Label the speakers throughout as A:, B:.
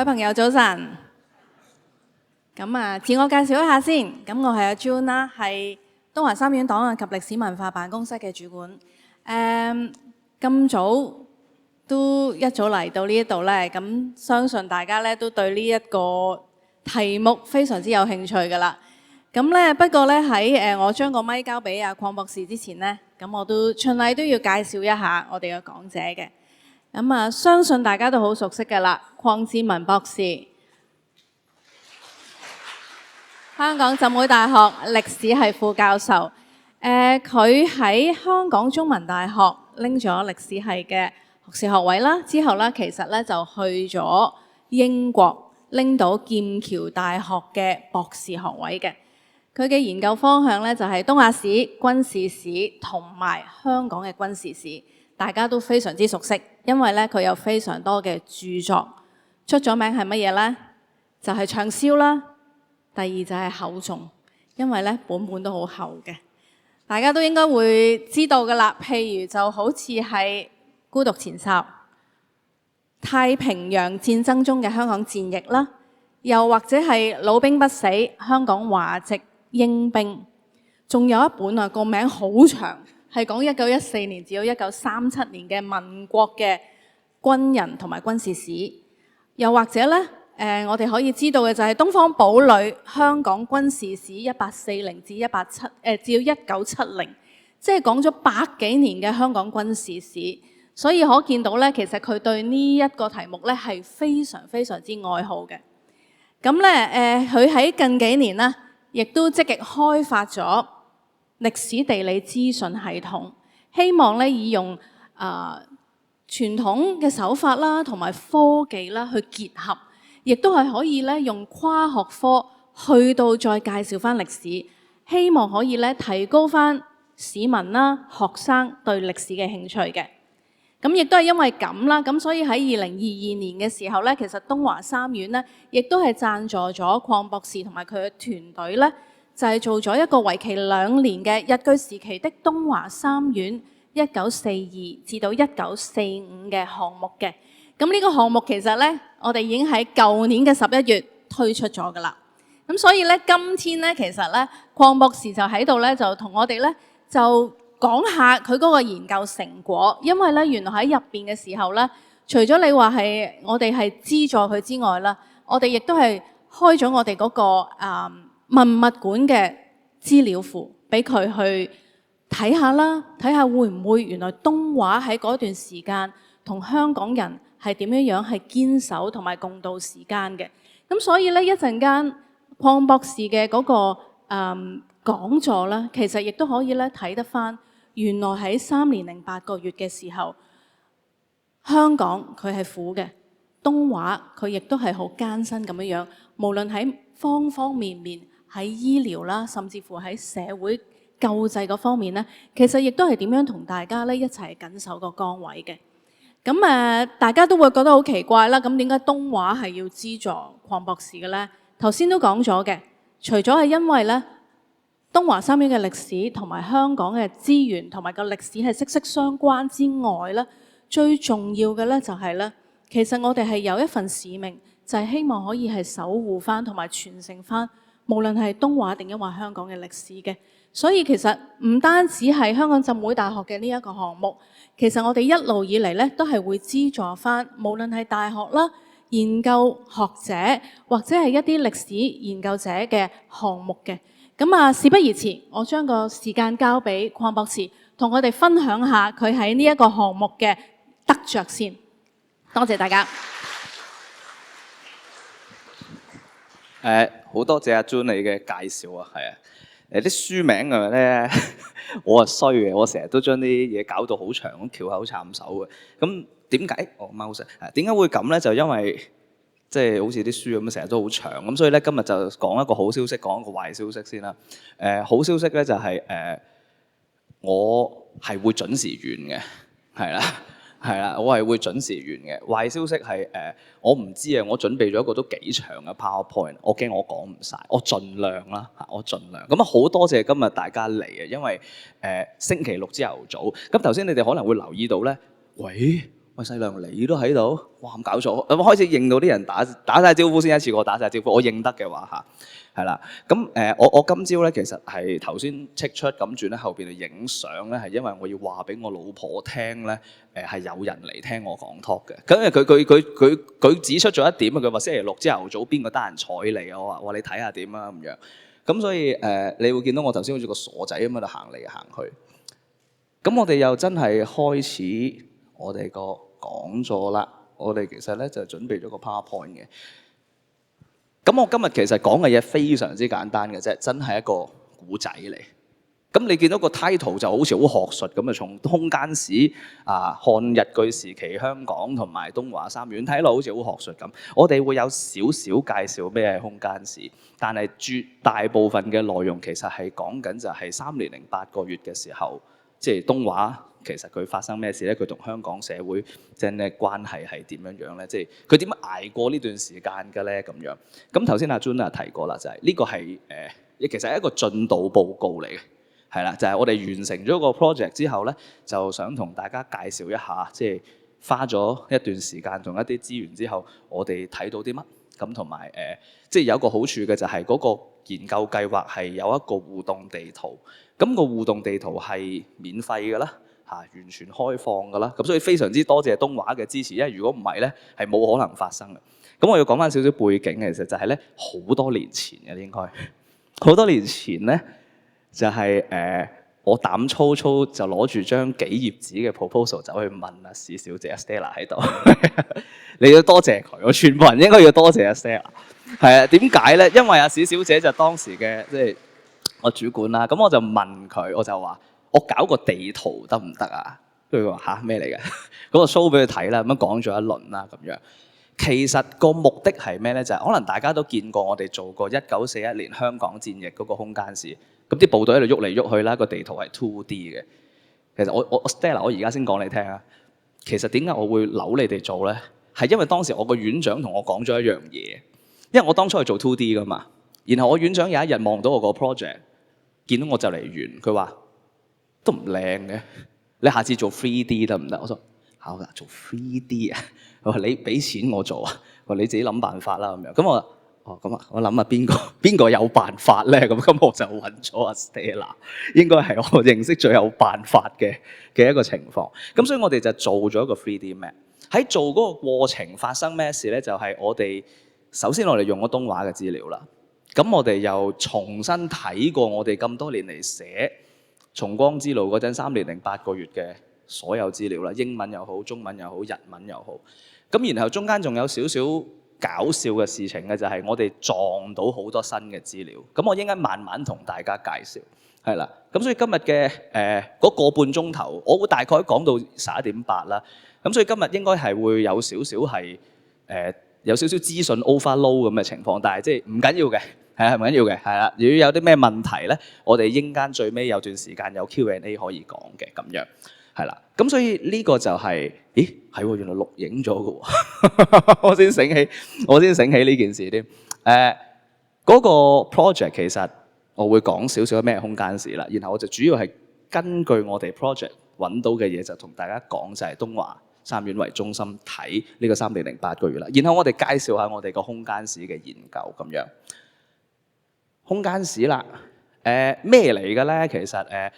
A: 朋友早晨。自我介紹一下先。我係阿 June 啦，係東華三院檔案及歷史文化辦公室嘅主管。咁早都一早嚟到呢一度呢，咁相信大家呢都對呢一個題目非常之有興趣㗎啦。不過呢，喺我將個咪交俾阿鄺博士之前呢，我都循例都要介紹一下我哋嘅講者嘅。相信大家都好熟悉㗎啦，鄺智文博士，香港浸會大學歷史系副教授。佢喺香港中文大學拎咗歷史系嘅學士學位啦，之後呢，其實呢就去咗英國拎到劍橋大學嘅博士學位嘅。佢嘅研究方向呢，就係東亞史、軍事史同埋香港嘅軍事史。大家都非常之熟悉，因為咧佢有非常多嘅著作，出咗名係乜嘢呢？就係暢銷啦。第二就係厚重，因為咧本都好厚嘅。大家都應該會知道㗎啦。譬如就好似係《孤獨前哨》、太平洋戰爭中嘅香港戰役啦，又或者係老兵不死、香港華籍英兵，仲有一本啊，個名好長。係講1914年至到1937年嘅民國嘅軍人同埋軍事史，又或者呢，我哋可以知道嘅就係《東方堡壘香港軍事史1840至1970》，即係講咗100幾年嘅香港軍事史。所以可見到呢，其實佢對呢一個題目呢係非常非常之愛好嘅。佢喺近幾年呢，亦都積極開發咗歷史地理資訊系統，希望咧以用傳統嘅手法啦，同埋科技啦去結合，亦都係可以咧用跨學科去到再介紹翻歷史，希望可以咧提高翻市民啦、學生對歷史嘅興趣嘅。亦都係因為咁啦，咁所以喺2022年嘅時候咧，其實東華三院咧，亦都係贊助咗鄺博士同埋佢嘅團隊咧，就係做咗一個為期2年嘅日據時期的東華三院1942至到1945嘅項目嘅。呢個項目其實呢，我哋已經喺舊年嘅11月推出咗㗎啦。所以呢，今天呢，其實呢，鄺博士就喺度呢，就同我哋呢，就講下佢嗰個研究成果。因為呢，原來喺入邊嘅時候呢，除咗你話係我哋係資助佢之外啦，我哋亦都係開咗我哋嗰個文物館嘅資料庫俾佢去睇下啦，睇下會唔會原來東華喺嗰段時間同香港人係點樣係堅守同埋共度時間嘅。所以呢，一陣間鄺博士嘅嗰個講座啦，其實亦都可以咧睇得返原來喺3年零8個月嘅時候，香港佢係苦嘅，東華佢亦都係好艱辛咁樣，無論喺方方面面。喺醫療啦，甚至乎喺社會救濟嗰方面呢，其實亦都係點樣同大家呢一齊緊守個崗位嘅。大家都會覺得好奇怪啦。點解東華係要資助鄺博士嘅呢？頭先都講咗嘅，除咗係因為呢東華三院嘅歷史同埋香港嘅資源同埋個歷史係息息相關之外呢，最重要嘅呢就係呢，其實我哋係有一份使命，就係希望可以係守護翻同埋傳承翻。無論係東華定抑或香港嘅歷史嘅，所以其實唔單止係香港浸會大學嘅呢一個項目，其實我哋一路以嚟咧都係會資助翻，無論係大學啦、研究學者或者係一啲歷史研究者嘅項目嘅。事不宜遲，我將個時間交俾鄺博士，同我哋分享下佢喺呢一個項目嘅得着先。多謝大家。
B: 好多謝阿 June 你嘅介紹啊，係啊，啲書名啊咧，我係衰嘅，我成日都將啲嘢搞到好長，咁翹口撐手嘅。咁點解？mouse 點解會咁咧？就因為即係好似啲書咁，成日都好長，咁所以咧今日就講一個好消息，講一個壞消息先啦。好消息咧就係我係會準時完嘅，係啦。係啦，我係會準時完嘅。壞消息係我唔知啊，我準備咗一個都幾長嘅 PowerPoint， 我驚我講唔晒，我盡量啦，我盡量。咁好多謝今日大家嚟啊，因為星期六朝頭早。咁頭先你哋可能會留意到咧，喂，喂，細亮你都喺度，哇咁搞錯，咁開始認到啲人打晒招呼先，一次過打晒招呼，我認得嘅話嚇，係啦。咁我今朝咧其實係頭先戚出咁轉咧後邊去影相咧，係因為我要話俾我老婆聽咧，係有人嚟聽我講 talk 嘅。咁因為佢指出咗一點啊，佢話星期六朝頭早邊個得閒睬你啊？我話你睇下點啊咁樣。咁所以你會見到我頭先好似個傻仔咁喺度行嚟行去。咁我哋又真係開始我哋個講座啦。我哋其實咧就準備咗個 PowerPoint 嘅。咁我今日其實講嘅嘢非常之簡單嘅啫，真係一個古仔嚟。咁你見到個 title 就好似好學術咁啊，從空間史漢日據時期香港同埋東華三院睇落好似好學術咁。我哋會有少少介紹咩係空間史，但係絕大部分嘅內容其實係講緊就係3年0 8個月嘅時候，即係東華其實佢發生咩事咧？佢同香港社會即係咧關係係點樣樣咧？即係佢點樣捱過呢段時間嘅咧？咁樣咁頭先阿 Jun 提過啦，就係呢個係其實係一個進度報告嚟嘅。係啦，就係我哋完成咗個 project 之後咧，就想同大家介紹一下，即係花咗一段時間同一啲資源之後，我哋睇到啲乜咁，同埋即係有一個好處嘅就係嗰個研究計劃係有一個互動地圖，咁個互動地圖係免費㗎啦，完全開放㗎啦，咁所以非常之多謝東華嘅支持，因為如果唔係咧，係冇可能發生嘅。咁我要講翻少少背景，其實就係咧好多年前嘅應該，好多年前咧。就係我膽粗粗就攞住張幾頁紙嘅 proposal 走去問阿史小姐 Stella 喺度，你要多謝佢，我全部人應該要多謝阿 Stella。係啊，點解咧？因為阿史小姐就當時嘅即係我主管啦，咁我就問佢，我就話我搞個地圖得唔得啊？跟住佢話嚇咩嚟嘅？嗰個 show 俾佢睇啦，咁樣講咗一輪啦，咁樣。其實個目的係咩咧？就係可能大家都見過我哋做過1941年香港戰役嗰個空間史。咁啲部隊喺度喐嚟喐去啦，個地圖係 2D 嘅。其實我 Stella，我而家先講你聽啊。其實點解我會扭你哋做咧？係因為當時我個院長同我講咗一樣嘢。因為我當初係做 2D 噶嘛，然後我院長有一日望到我個 project， 見到我就嚟完，佢話都唔靚嘅，你下次做 3D 得唔得？我話好啦，做 3D 啊。佢話你俾錢我做啊，佢話你自己諗辦法啦咁樣。咁我咁啊，我諗下邊個有辦法咧？咁我就揾咗阿 Stella， 應該係我認識最有辦法嘅一個情況。咁所以我哋就做咗一個 3D map。喺做嗰個過程發生咩事咧？就係我哋首先我哋用咗東華嘅資料啦。咁我哋又重新睇過我哋咁多年嚟寫重光之路嗰陣3年0 8個月嘅所有資料啦，英文又好，中文又好，日文又好。咁然後中間仲有少少搞笑嘅事情嘅，就係我哋撞到好多新嘅資料。咁我應該慢慢同大家介紹，係啦。咁所以今日嘅嗰個半鐘頭，我會大概講到11:08啦。咁所以今日應該係會有少少係有少少資訊 overload 咁嘅情況，但係即係唔緊要嘅，係唔緊要嘅，係啦。如果有啲咩問題咧，我哋應間最尾有段時間有 Q&A 可以講嘅咁樣。係啦，咁所以呢個就係，咦係喎，原來錄影咗嘅喎，我先醒起呢件事添。嗰個 project 其實我會講少少咩空間史啦，然後我就主要係根據我哋 project 揾到嘅嘢，就同大家講就係東華三院為中心睇呢個3年0 8個月啦。然後我哋介紹下我哋個空間史嘅研究咁樣。空間史啦，咩嚟嘅咧？其實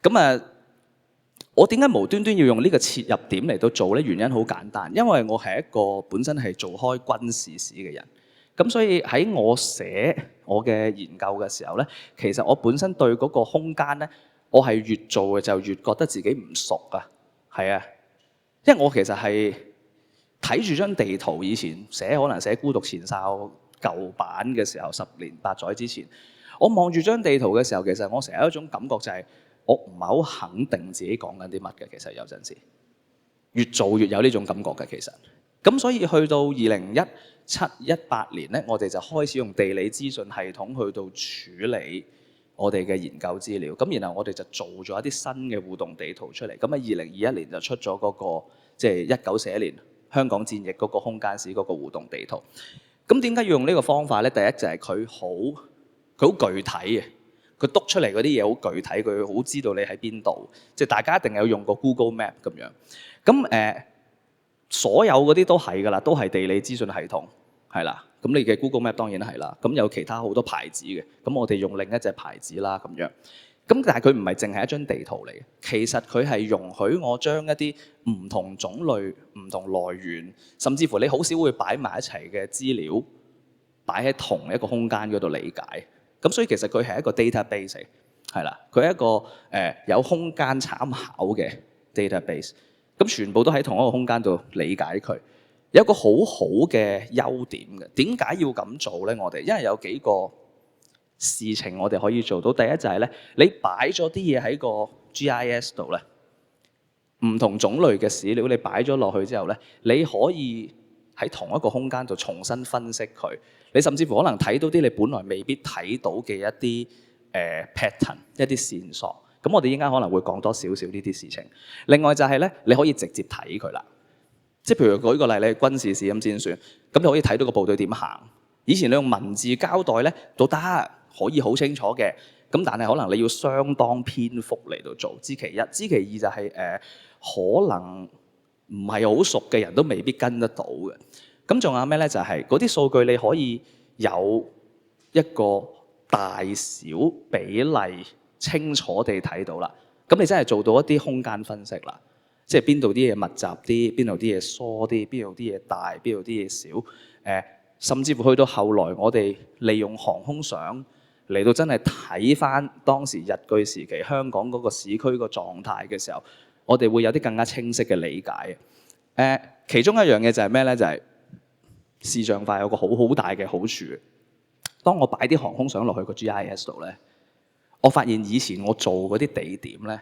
B: 咁我點解無端端要用呢個切入點嚟到做呢？原因好簡單，因為我係一個本身係做開軍事史嘅人，咁所以喺我寫我嘅研究嘅時候呢，其實我本身對嗰個空間呢，我係越做嘅就越覺得自己唔熟啊，係啊，因為我其實係睇住張地圖，以前可能寫孤獨前哨舊版嘅時候，10年8載之前，我望住張地圖嘅時候，其實我成日有一種感覺就係，我唔係好肯定自己講緊啲乜嘅，其實有陣時越做越有呢種感覺嘅，其實咁所以去到2017、18年咧，我哋就開始用地理資訊系統去到處理我哋嘅研究資料，咁然後我哋就做咗一啲新嘅互動地圖出嚟，咁喺2021年就出咗嗰個即係1941年香港戰役嗰個空間史嗰個互動地圖。咁點解要用呢個方法咧？第一就係佢好具體嘅。佢篤出嚟嗰啲嘢好具體，佢好知道你喺邊度，即係大家一定有用過 Google Map 咁樣。咁所有嗰啲都係㗎啦，都係地理資訊系統係啦。咁你嘅 Google Map 當然係啦。咁有其他好多牌子嘅，咁我哋用另一隻牌子啦咁樣。咁但係佢唔係淨係一張地圖嚟嘅，其實佢係容許我將一啲唔同種類、唔同來源，甚至乎你好少會擺埋一齊嘅資料，擺喺同一個空間嗰度理解。咁所以其實佢係一個 database 係啦，佢係一個有空間參考嘅 database。咁全部都喺同一個空間度理解佢，有一個好好嘅優點嘅。點解要咁做咧？我哋因為有幾個事情我哋可以做到。第一就係咧，你擺咗啲嘢喺個 GIS 度咧，唔同種類嘅史料你擺咗落去之後咧，你可以喺同一個空間度重新分析佢。你甚至乎可能睇到啲你本來未必睇到嘅一啲pattern， 一啲線索。咁我哋應該可能會講多少少呢啲事情。另外就係咧，你可以直接睇佢啦。即係譬如舉個例，你軍事史咁先算，咁你可以睇到個部隊點行。以前你用文字交代咧，都得可以好清楚嘅。咁但係可能你要相當篇幅嚟到做，知其一。知其二就係可能唔係好熟嘅人都未必跟得到嘅。咁仲有咩咧？就係嗰啲數據你可以有一個大小比例清楚地睇到啦。咁你真係做到一啲空間分析啦。即係邊度啲嘢密集啲，邊度啲嘢疏啲，邊度啲嘢大，邊度啲嘢少。甚至乎去到後來，我哋利用航空相嚟到真係睇翻當時日據時期香港嗰個市區個狀態嘅時候，我哋會有啲更加清晰嘅理解。其中一樣嘢就係咩咧？就係視像化有個好大嘅好處。當我擺啲航空相落去個 GIS 度咧，我發現以前我做嗰啲地點咧，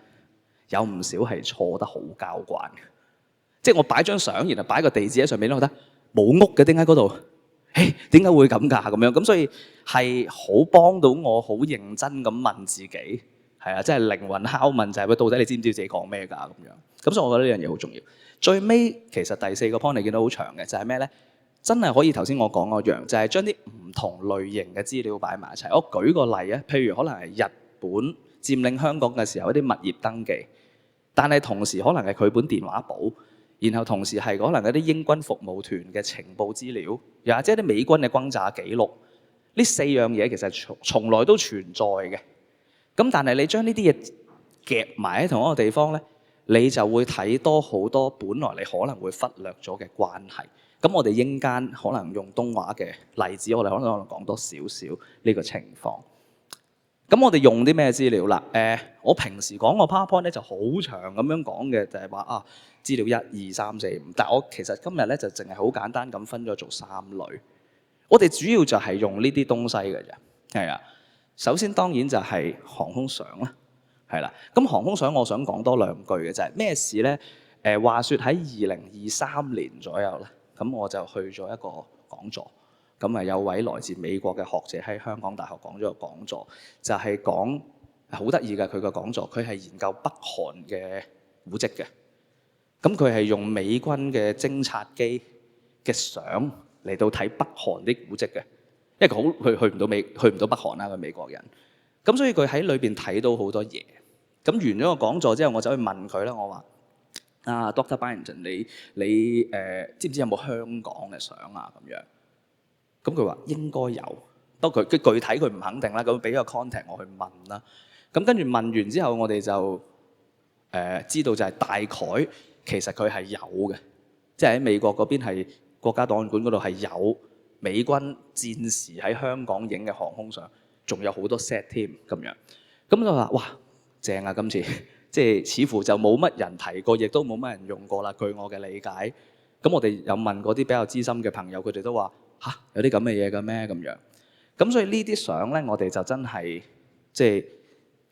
B: 有唔少係錯得好交關嘅。即係我擺張相，然後擺個地址喺上面咧，我覺得冇屋嘅，點解嗰度？點解會咁㗎？咁樣咁，所以係好幫到我，好認真咁問自己，係啊，即係靈魂拷問就係喂，到底你知唔知自己講咩㗎？咁樣咁，所以我覺得呢樣嘢好重要。最尾其實第四個 point 你見到好長嘅，就係咩咧？真係可以頭先我講嗰樣，就係將啲唔同類型嘅資料擺埋一齊。我舉個例啊，譬如可能係日本佔領香港嘅時候一啲物業登記，但係同時可能係佢本電話簿。然後同時係可能一啲英軍服務團嘅情報資料，又或者啲美軍嘅轟炸記錄，呢四樣嘢其實從來都存在嘅。咁但係你將呢啲嘢夾埋喺同一個地方咧，你就會睇多好多本來你可能會忽略咗嘅關係。咁我哋應間可能用東華嘅例子，我哋可能講多少少呢個情況。咁我哋用啲咩資料啦？我平時講個 PowerPoint 咧就好長咁樣講嘅，就係話資料1、2、3、4、5。但我其實今日咧就淨係好簡單咁分咗做3類。我哋主要就係用呢啲東西嘅啫，係啊。首先當然就係航空相啦，係啦。咁航空相我想講多2句嘅就係咩事咧？話說喺2023年左右咧，咁我就去咗一個講座。咁啊，有位來自美國嘅學者喺香港大學講咗個講座，就係講好得意嘅佢個講座，佢係研究北韓嘅古蹟嘅。咁佢係用美軍嘅偵察機嘅相嚟到睇北韓啲古蹟嘅，因為佢去唔到北韓啦，佢美國人。咁所以佢喺裏邊睇到好多嘢。咁完咗個講座之後，我走去問佢啦，我話Dr. Byington， 你知唔知有冇香港嘅相啊？咁樣。咁佢話應該有，不過佢具體佢唔肯定啦。咁俾個 contact 我去問啦。咁跟住問完之後，我哋就知道就係大概其實佢係有嘅，即係喺美國嗰邊係國家檔案館嗰度係有美軍戰時喺香港影嘅航空相，仲有好多 set 添咁樣。咁就話哇正啊！今次即係似乎就冇乜人提過，亦都冇乜人用過啦。據我嘅理解，咁我哋有問嗰啲比較資深嘅朋友，佢哋都話。有啲咁嘅嘢嘅咩咁樣？咁所以呢啲相咧，我哋就真係即係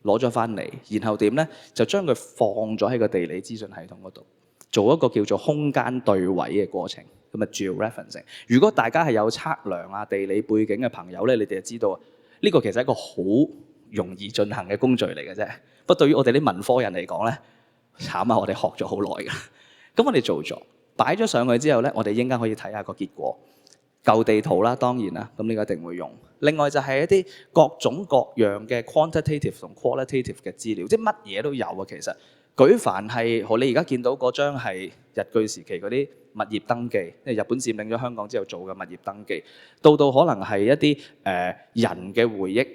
B: 攞咗翻嚟，然後點咧？就將佢放咗喺個地理資訊系統嗰度，做一個叫做空間對位嘅過程，咁啊 georeferencing。如果大家係有測量啊、地理背景嘅朋友咧，你哋就知道呢個其實係一個好容易進行嘅工序嚟嘅啫。不過對於我哋啲文科人嚟講咧，慘啊！我哋學咗好耐㗎。咁我哋做咗，擺咗上去之後咧，我哋應該可以睇下個結果。舊地圖啦，當然啦，咁呢個一定會用。另外就係一啲各種各樣嘅 quantitative 同 qualitative 嘅資料，即乜嘢都有啊。其實舉凡係你而家見到嗰張係日據時期嗰啲物業登記，即係日本佔領咗香港之後做嘅物業登記，到可能係一啲人嘅回憶，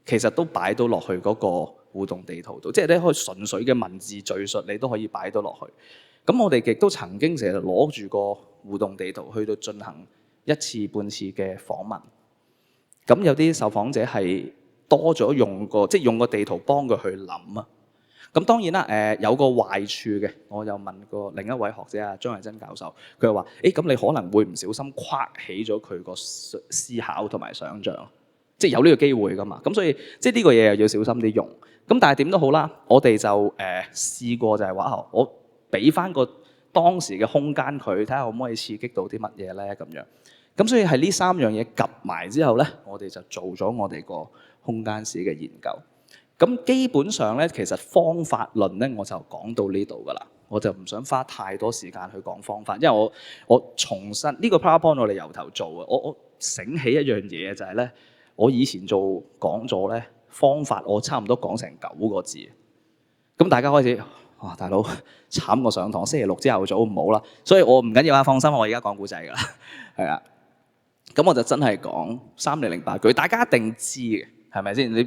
B: 其實都擺到落去嗰個互動地圖度，即係你可以純粹嘅文字敘述，你都可以擺到落去。咁我哋亦都曾經成日攞住個互動地圖去到進行一次半次嘅訪問。咁有啲受訪者係多咗用個地圖幫佢去諗啊。咁當然啦，有個壞處嘅，我又問過另一位學者啊張惠珍教授，佢又話：咁你可能會唔小心框起咗佢個思考同埋想像，即係有呢個機會㗎嘛。咁所以即係呢個嘢又要小心啲用。咁但係點都好啦，我哋就試過就係話，我俾翻個當時嘅空間佢，睇下可唔可以刺激到啲乜嘢咧咁樣。咁所以係呢三樣嘢夾埋之後咧，我哋就做咗我哋個空間史嘅研究。咁基本上咧，其實方法論咧我就講到呢度㗎啦，我就唔想花太多時間去講方法，因為我重新呢個 PowerPoint 我哋由頭做啊，我醒起一樣嘢就係咧，我以前做講座咧方法我差唔多講成9個字，咁大家開始。哇！大佬慘過上堂，星期六朝頭早唔好啦，所以我唔緊要啊，放心，我而家講故仔㗎啦，係啊。咁我就真係講3008句，大家一定知嘅，係咪先？你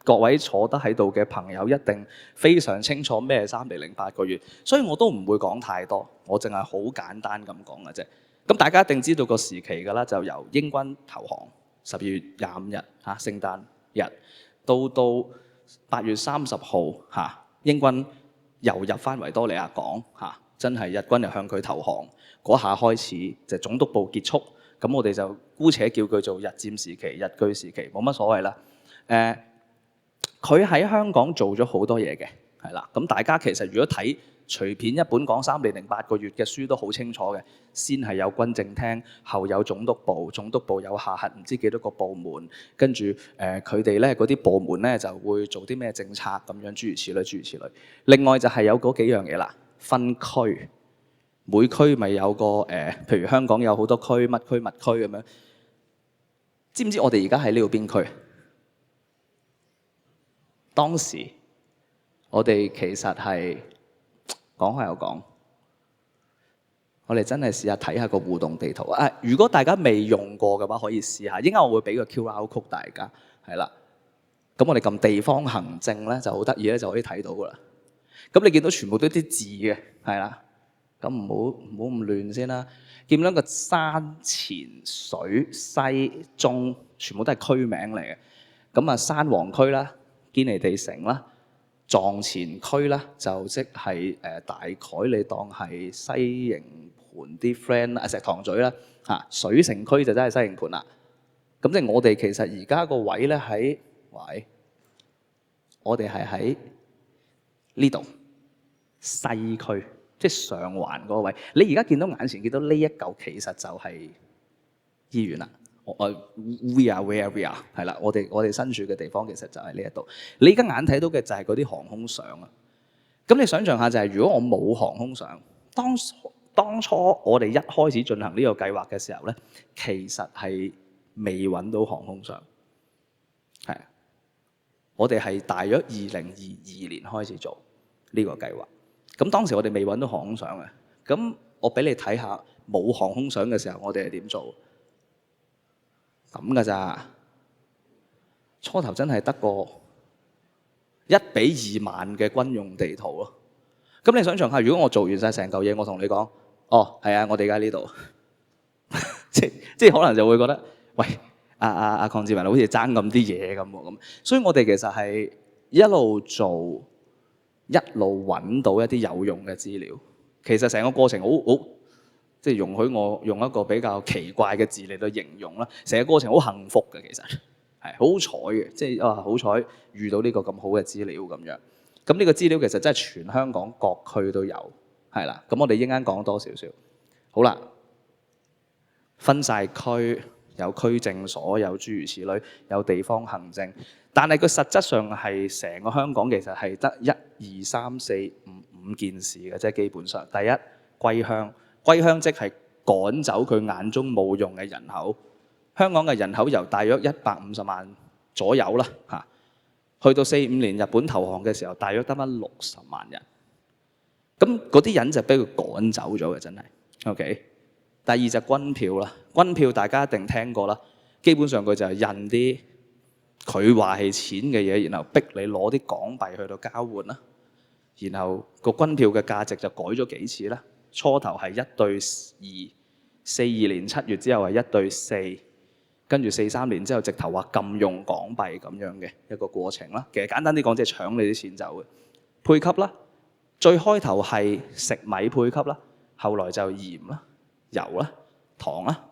B: 各位坐得喺度嘅朋友一定非常清楚咩3008個月，所以我都唔會講太多，我淨係好簡單咁講嘅啫。咁大家一定知道個時期㗎啦，就由英軍投降12月25日嚇聖誕日，到8月30號嚇英軍又入翻維多利亞港嚇，真係日軍又向佢投降嗰下開始就總督部結束，咁我哋就姑且叫佢做日佔時期、日據時期，冇乜所謂啦。佢喺香港做咗好多嘢嘅，係啦。咁大家其實如果睇隨便一本講3008個月嘅書都好清楚嘅，先係有軍政廳，後有總督部，總督部有下轄唔知幾多個部門，跟住佢哋咧嗰啲部門咧就會做啲咩政策咁樣，諸如此類，諸如此類。另外就係有嗰幾樣嘢啦，分區，每區咪有個譬如香港有好多區，乜區乜區咁樣。知唔知我哋而家喺呢度邊區？當時我哋其實係講開又講，我哋真係試下睇下個互動地圖啊！如果大家未用過嘅話，可以試下。應該我會俾個 QR code 大家，係啦。咁我哋撳地方行政咧就好得意咧，就可以睇到噶啦。咁你見到全部都啲字嘅，係啦。咁唔好咁亂先啦。見到個山前水西中，全部都係區名嚟嘅。咁啊，山王區啦。堅尼地城啦，撞前區啦，就即係大概你當係西營盤啲 friend 啊，石塘咀啦嚇，水城區就真係西營盤啦。咁即係我哋其實而家個位咧喺我哋係喺呢度西區，即係上環嗰個位。你而家見到眼前見到呢一嚿，其實就係醫院啦。We are where we are 係啦，我哋身處嘅地方其實就係呢一度。你而家眼睇到嘅就係嗰啲航空相啊。咁你想象下就係，如果我冇航空相，當初我哋一開始進行呢個計劃嘅時候咧，其實係未揾到航空相。係，我哋係大約2022年開始做呢個計劃。咁當時我哋未揾到航空相嘅。咁我俾你睇下冇航空相嘅時候，我哋係點做？咁㗎咋？初頭真係得個1比2萬嘅軍用地圖咯。咁你想象下，如果我做完晒成嚿嘢，我同你講，哦，係啊，我哋而家呢度，即係可能就會覺得，喂，鄺志文好似爭咁啲嘢咁喎咁。所以我哋其實係一路做，一路揾到一啲有用嘅資料。其實成個過程好即係容許我用一個比較奇怪嘅字嚟到形容啦，成個過程好幸福嘅，其實係好彩嘅，即係好彩遇到呢個咁好嘅資料咁樣。咁呢個資料其實真係全香港各區都有，係啦。咁我哋一陣間講多少少。好啦，分晒區，有區政所，有諸如此類，有地方行政，但係佢實質上係成個香港其實係得1、2、3、4、5件事嘅，即係基本上。第一，歸鄉。歸鄉即係趕走佢眼中冇用嘅人口。香港嘅人口由大約150萬左右啦嚇，去到45年日本投降嘅時候，大約得返60萬人。咁嗰啲人就俾佢趕走咗嘅，真係 OK。第二就軍票啦，軍票大家一定聽過啦。基本上佢就係印啲佢話係錢嘅嘢，然後逼你攞啲港幣去到交換啦。然後個軍票嘅價值就改咗幾次啦。初頭係1對2，42年7月之後係1對4，跟住43年之後直頭話禁用港幣咁樣嘅一個過程啦。其實簡單啲講，即係搶你啲錢走嘅。配給啦，最開頭係食米配給啦，後來就鹽啦、油啦、糖啦、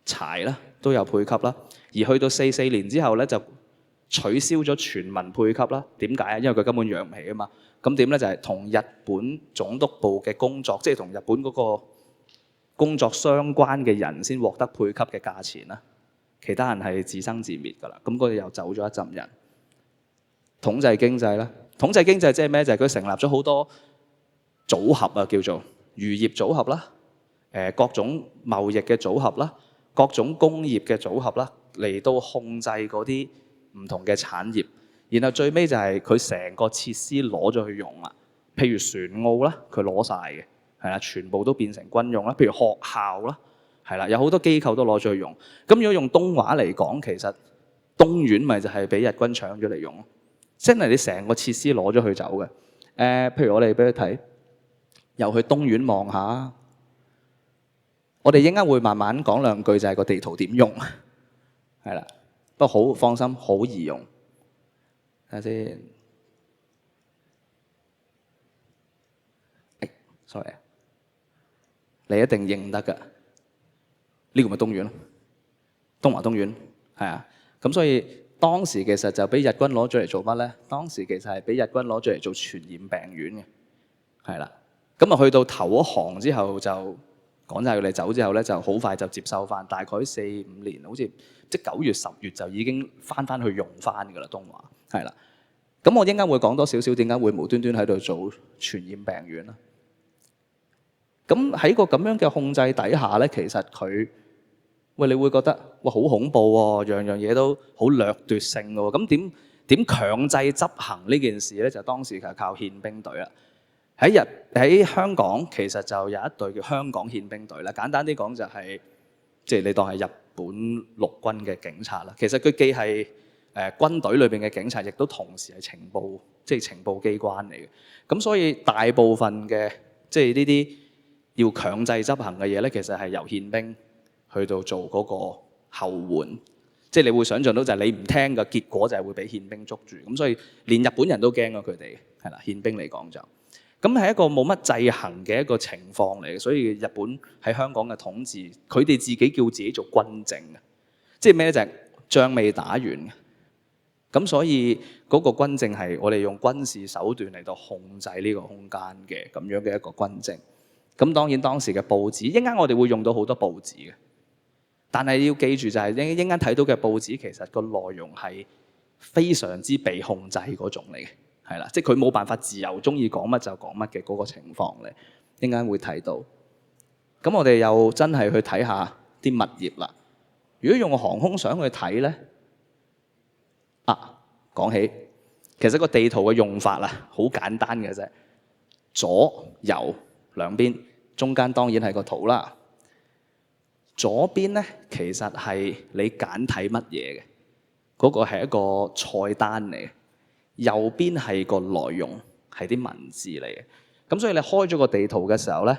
B: 柴啦都有配給啦。而去到44年之後咧，就取消咗全民配給啦。點解啊？因為佢根本養唔起啊嘛。咁點咧？就係同日本總督部嘅工作，即係同日本嗰個工作相關嘅人先獲得配給嘅價錢啦。其他人係自生自滅㗎啦。咁佢哋又走咗一陣人。統計經濟啦，統計經濟即係咩？就係佢成立咗好多組合啊，叫做漁業組合啦，各種貿易嘅組合啦，各種工業嘅組合啦，嚟到控制嗰啲唔同嘅產業。然後最尾就係佢成個設施攞咗去用啦。譬如船澳啦，佢攞晒嘅，係啦，全部都變成軍用啦。譬如學校啦，係啦，有好多機構都攞咗去用。咁如果用東華嚟講，其實東院咪就係俾日軍搶咗嚟用咯。真係你成個設施攞咗去走嘅。譬如我哋俾佢睇，又去東院望下。我哋應該會慢慢講兩句，就係個地圖點用，係啦。不過好放心，好易用。睇下先。sorry， 你一定認得㗎。呢個咪東院咯，東華東院係啊。咁所以當時其實就俾日軍攞咗嚟做乜咧？當時其實係俾日軍攞咗嚟做傳染病院嘅，係啦。咁啊去到頭一行之後就趕晒佢哋走之後咧，就好快就接收翻，大概4-5年，好似即9月10月就已經翻去用翻㗎啦。東華係啦。咁我應該會講多少少點解會無端端喺度做傳染病院啦。咁喺個咁樣嘅控制底下咧，其實佢你會覺得好恐怖喎，樣樣嘢都好掠奪性喎。咁點強制執行呢件事咧？就當時就靠憲兵隊啦。喺香港其實就有一隊叫香港憲兵隊啦。簡單啲講就係即係你當係日本陸軍嘅警察啦。其實佢既係軍隊裏邊嘅警察，亦都同時係情報機關嚟嘅。咁所以大部分嘅即係呢啲要強制執行嘅嘢咧，其實係由憲兵去到做嗰個後援。即係你會想像到就係你唔聽嘅結果就係會俾憲兵捉住。咁所以連日本人都驚過佢哋，係啦，憲兵嚟講就咁係一個冇乜制衡嘅一個情況嚟嘅。所以日本喺香港嘅統治，佢哋自己叫自己做軍政嘅，即係咩咧？就係仗未打完嘅。咁所以嗰個軍政係我哋用軍事手段嚟到控制呢個空間嘅咁樣嘅一個軍政。咁當然當時嘅報紙，一陣間我哋會用到好多報紙嘅，但係要記住就係一陣間睇到嘅報紙，其實個內容係非常之被控制嗰種嚟嘅，係啦，即係佢冇辦法自由中意講乜就講乜嘅嗰個情況咧，一陣間會睇到。咁我哋又真係去睇下啲物業啦。如果用航空相去睇咧，講起其實個地圖嘅用法啦，好簡單嘅啫，左右兩邊，中間當然係個圖啦。左邊咧其實係你揀睇乜嘢嘅，嗰個係一個菜單嚟嘅。右邊係個內容，係啲文字嚟嘅。咁所以你開咗個地圖嘅時候咧，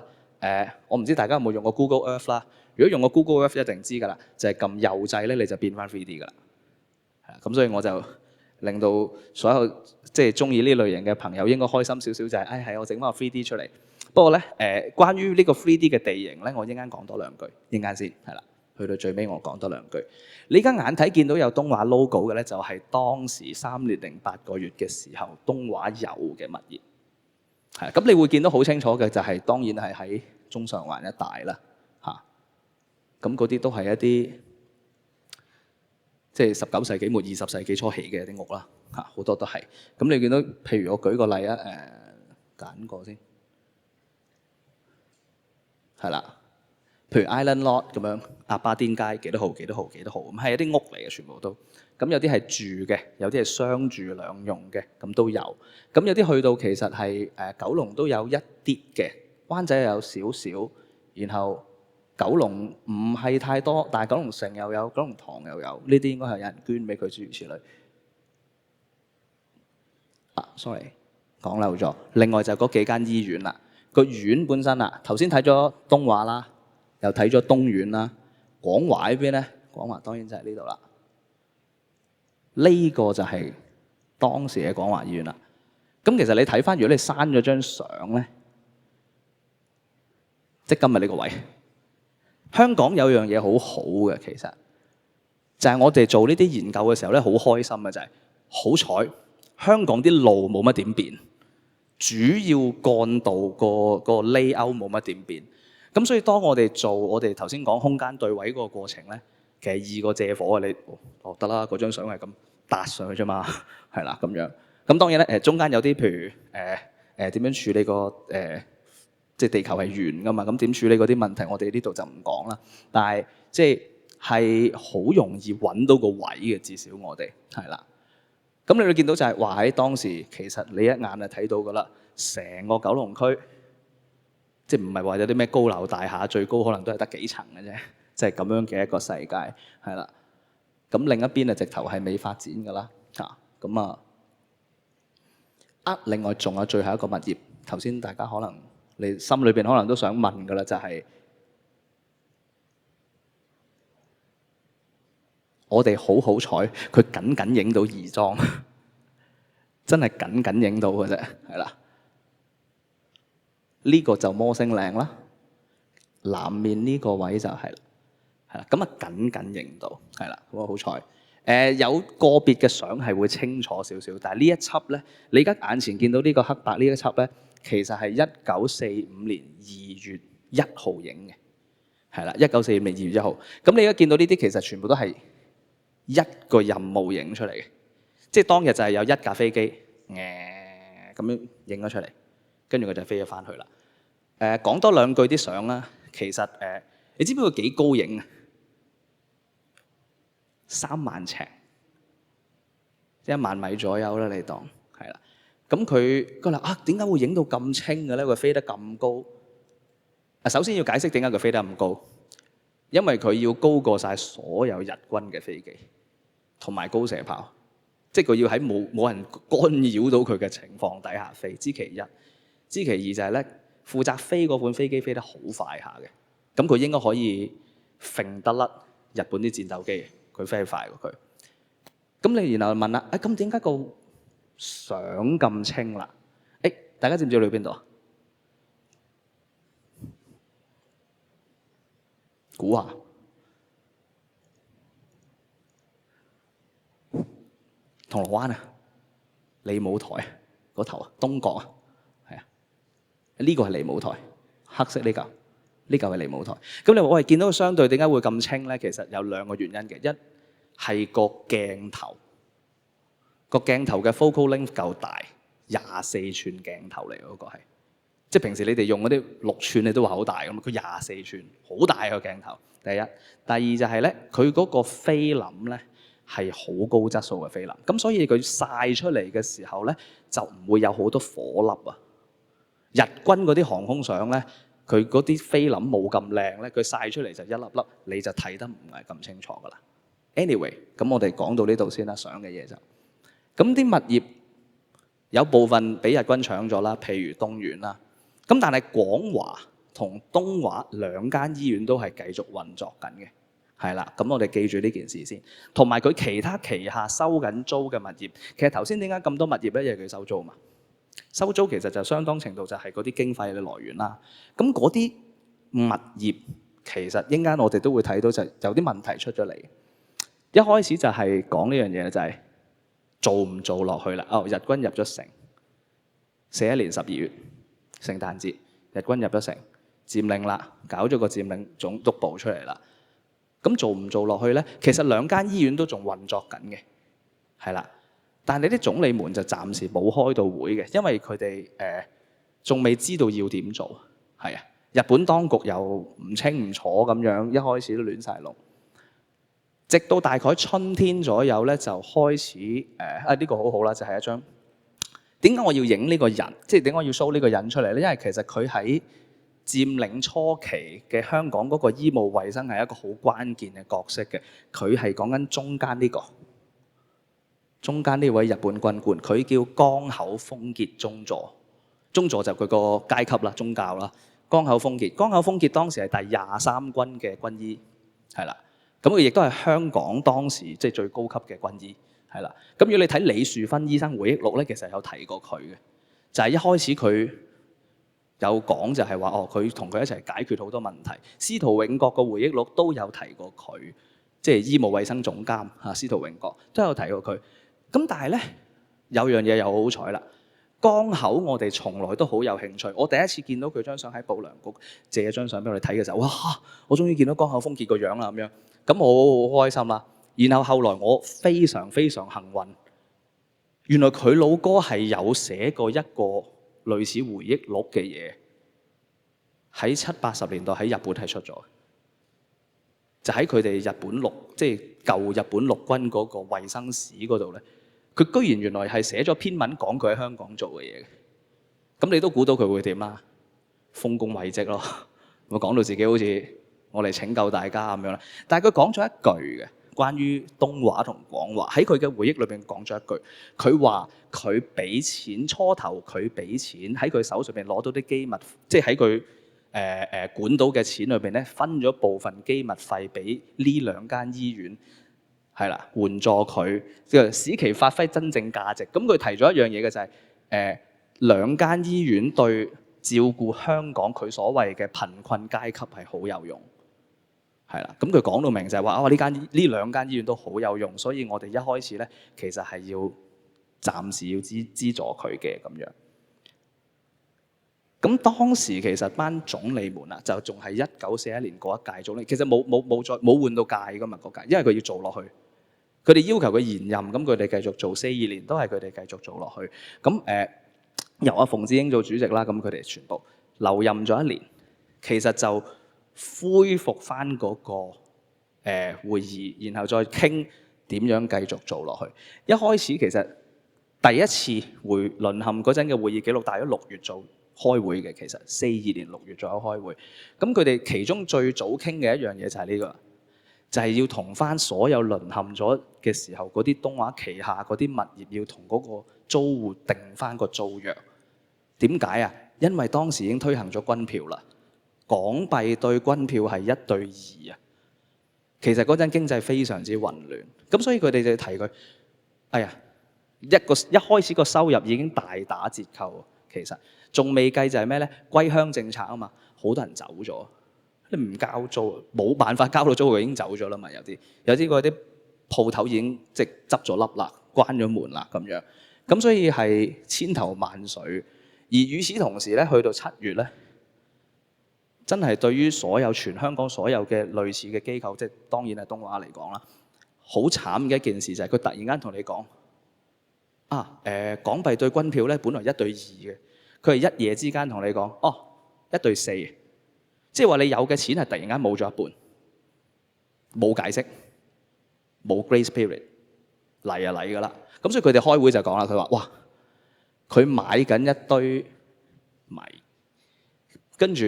B: 我唔知大家有冇用過 Google Earth 啦。如果用過 Google Earth 一定知㗎啦，就係撳右掣咧，你就變翻 3D 㗎啦。咁所以我就令到所有即係中意呢類型嘅朋友應該開心少少，就係係我整翻個 3D 出嚟。不過咧關於呢個 3D 嘅地形咧，我一陣間講多兩句，一陣間先係啦。去到最尾我講多兩句。你而家眼睇見到有東華 logo 嘅咧，就係當時3年零8個月嘅時候，東華有嘅物業。係咁，你會見到好清楚嘅就係當然係喺中上環一帶啦。咁嗰啲都係一啲即係19世紀末20世紀初起嘅啲屋啦，好多都係。咁你見到，譬如我舉個例啊，揀個先，係啦，譬如 Island Lot 咁樣，鴨巴甸街幾多號幾多號幾多號，咁係一啲屋嚟嘅，全部都。咁有啲係住嘅，有啲係商住兩用嘅，咁都有。咁有啲去到其實係九龍都有一啲嘅，灣仔有少少。然後九龍唔係太多，但係九龍城又有，九龍塘又有，呢啲應該係有人捐俾佢諸如此類。sorry， 講漏咗。另外就嗰幾間醫院啦，個院本身啦，頭先睇咗東華啦，又睇咗東院啦，廣華呢邊咧，廣華當然就係呢度啦。呢個就係當時嘅廣華醫院啦。咁其實你睇翻，如果你刪咗張相咧，即今日呢個位，香港有樣嘢好好嘅，其實就係我哋做呢啲研究嘅時候咧，好開心嘅就係好彩香港啲路冇乜點變，主要幹道個 layout 冇乜點變。咁所以當我哋做我哋頭先講空間對位嗰個過程咧，其實易過借火啊！你得啦，嗰張相係咁搭上去啫嘛，係啦咁樣。咁當然咧，中間有啲譬如點樣處理個即係地球係圓噶嘛，咁點處理嗰啲問題，我哋呢度就唔講啦。但係即係好容易揾到個位嘅，至少我哋係啦。咁你會見到就係話喺當時，其實你一眼就睇到噶啦，成個九龍區即係唔係話有啲咩高樓大廈，最高可能都係得幾層嘅啫，即係咁樣嘅一個世界係啦。咁另一邊啊，直頭係未發展噶啦嚇。咁另外仲有最後一個物業，頭先大家可能你心裏邊可能都想問噶啦，就係我哋好彩，佢僅影到義莊，真係僅影到嘅啫，係啦。呢個就摩星嶺啦，南面呢個位就係啦，係啦。咁僅影到，係啦。咁好彩。有個別嘅相係會清楚少少，但係呢一輯咧，你而家眼前見到呢個黑白呢一輯咧，其實係1945年2月1號影嘅，係啦，1945年2月1號。咁你而家見到呢啲其實全部都係一個任務影出嚟嘅，即係當日就係有一架飛機咁樣影咗出嚟，跟住佢就飛咗翻去啦。講多兩句啲相啦，其實你知唔知佢幾高影啊？3萬尺，即係1萬米左右啦，你當係啦。咁佢話點解會影到咁清嘅咧？佢飛得咁高。首先要解釋點解佢飛得咁高，因為佢要高過晒所有日軍嘅飛機同埋高射炮，即係佢要喺冇人干擾到佢嘅情況底下飛。知其一，知其二就係咧，負責飛嗰款飛機飛得好快下嘅，咁佢應該可以揈得甩日本啲戰鬥機。佢飛快過佢，咁你然後問啦，咁點解個相咁清啦？大家知唔知道去邊度啊？估下，銅鑼灣啊，利舞台嗰頭啊，東角啊，係啊，呢個係利舞台，黑色呢嚿。呢嚿係利舞台。咁你話我係見到個相對點解會咁清咧？其實有兩個原因嘅，一係個鏡頭，個鏡頭嘅 focal length 夠大，24寸鏡頭嚟嗰個係，即係平時你哋用嗰啲6寸你都話好大咁，佢24寸，好大個鏡頭。第一，第二就係咧，佢嗰個菲林咧係好高質素嘅菲林，咁所以佢曬出嚟嘅時候咧就唔會有好多火粒啊。日軍嗰啲航空相咧，佢嗰啲菲林冇咁靚咧，佢曬出嚟就一粒粒，你就睇得唔係咁清楚噶啦。Anyway， 咁我哋講到呢度先啦，相嘅嘢就咁啲物業有部分俾日軍搶咗啦，譬如東院啦。咁但係廣華同東華兩間醫院都係繼續運作緊嘅，係啦。咁我哋記住呢件事先，同埋佢其他旗下收緊租嘅物業。其實頭先點解咁多物業咧？因為佢收租嘛。收租其實就相當程度就係嗰啲經費嘅來源啦。咁嗰啲物業其實應間我哋都會睇到就有啲問題出咗嚟。一開始就係講呢樣嘢就係做唔做落去啦。日軍入咗城，41年12月聖誕節，日軍入咗城佔領啦，搞咗個佔領總督部出嚟啦。咁做唔做落去咧？其實兩間醫院都仲運作緊嘅，係啦。但係你啲總理們就暫時冇開到會嘅，因為佢哋仲未知道要點做，係啊。日本當局又唔清唔楚咁樣，一開始都亂晒龍。直到大概春天左右咧，就開始呢個好好啦，就係一張。點解我要影呢個人？即係點解我要 show 呢個人出嚟咧？因為其實佢喺佔領初期嘅香港嗰個醫務衛生係一個好關鍵嘅角色嘅。佢係講緊中間呢位日本軍官，佢叫江口豐傑中佐。中佐就佢個階級啦，宗教啦。江口豐傑當時係第23軍嘅軍醫，係啦。咁佢亦都係香港當時即係最高級嘅軍醫，係啦。咁如果你睇李樹芬醫生回憶錄咧，其實有提過佢嘅，就係一開始佢有講就係話佢同佢一齊解決好多問題。司徒永國個回憶錄都有提過佢，即係醫務衛生總監司徒永國都有提過佢。咁但係咧有樣嘢又好好彩啦。江口我哋從來都好有興趣。我第一次見到佢張相喺保良局借一張相俾我哋睇嘅時候，哇！我終於見到江口豐傑個樣啦咁樣，咁我好開心啦。然後後來我非常非常幸運，原來佢老哥係有寫過一個類似回憶錄嘅嘢，喺70、80年代喺日本係出咗，就喺佢哋日本陸即係舊日本陸軍嗰個衛生史嗰度咧。佢居然原來係寫咗篇文講佢喺香港做嘅嘢嘅，咁你都估到佢會點啦？豐功偉績咯，我講到自己好似我嚟拯救大家咁樣啦。但係佢講咗一句嘅，關於東話同廣話，喺佢嘅回憶裏邊講咗一句，佢話佢俾錢初頭，佢俾錢喺佢手上邊攞到啲機密，即係喺佢管到嘅錢裏邊咧，分咗部分機密費俾呢2間醫院。係啦，援助佢，即係使其發揮真正價值。咁佢提咗一樣嘢嘅就係2間醫院對照顧香港佢所謂嘅貧困階級係好有用。係啦，咁佢講到明就係話呢2間醫院都好有用，所以我哋一開始咧其實係要暫時要資助佢嘅咁樣。咁當時其實班總理們啊，就仲係1941年嗰一屆總理，其實冇換到屆噶嘛嗰屆，因為佢要做落去。佢哋要求佢延任，咁佢哋繼續做42年，都係佢哋繼續做落去。咁由阿馮智英做主席啦，咁佢哋全部留任咗1年，其實就恢復翻嗰個會議，然後再傾點樣繼續做落去。一開始其實第一次淪陷嗰陣嘅會議記錄，大約6月做開會嘅，其實42年6月左右開會。咁佢哋其中最早傾嘅一樣嘢就係呢個。就係要同翻所有淪陷咗嘅時候嗰啲東華旗下嗰啲物業要同嗰個租戶定翻個租約。點解啊？因為當時已經推行咗軍票啦，港幣對軍票係1對2啊。其實嗰陣經濟非常之混亂，咁所以佢哋就提佢，哎呀，一開始個收入已經大打折扣。其實仲未計就係咩咧？歸鄉政策啊嘛，好多人走咗。你唔交租，冇辦法交到租，佢已經走咗啦嘛。有啲嗰啲鋪頭已經即係執咗笠啦，關咗門啦咁樣。咁所以係千頭萬緒。而與此同時咧，去到7月咧，真係對於全香港所有嘅類似嘅機構，即係當然係東華嚟講啦，好慘嘅一件事就係佢突然間同你講港幣對軍票咧，本來1對2嘅，佢係一夜之間同你講1對4。即係話你有嘅錢係突然間冇咗一半，冇解釋，冇 grace period， 嚟就嚟㗎啦。咁所以佢哋開會就講啦，佢話：哇，佢買緊一堆米，跟住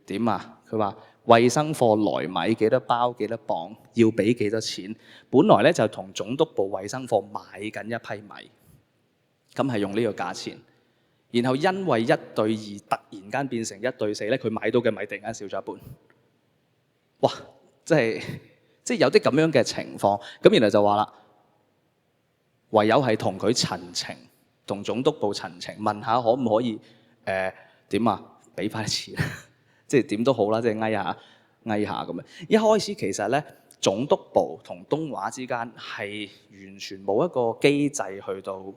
B: 點啊？佢話衛生貨來米幾多包幾多磅，要俾幾多錢？本來咧就同總督部衛生貨買緊一批米，咁係用呢個價錢。然後因為1對2突然間變成1對4咧，佢買到嘅米突然間少咗一半。哇！即係有啲咁樣嘅情況，咁然後就話啦，唯有係同佢陳情，同總督部陳情，問下可唔可以點啊？俾翻錢，即係點都好啦，即係翳下咁樣。一開始其實咧，總督部同東華之間係完全冇一個機制去到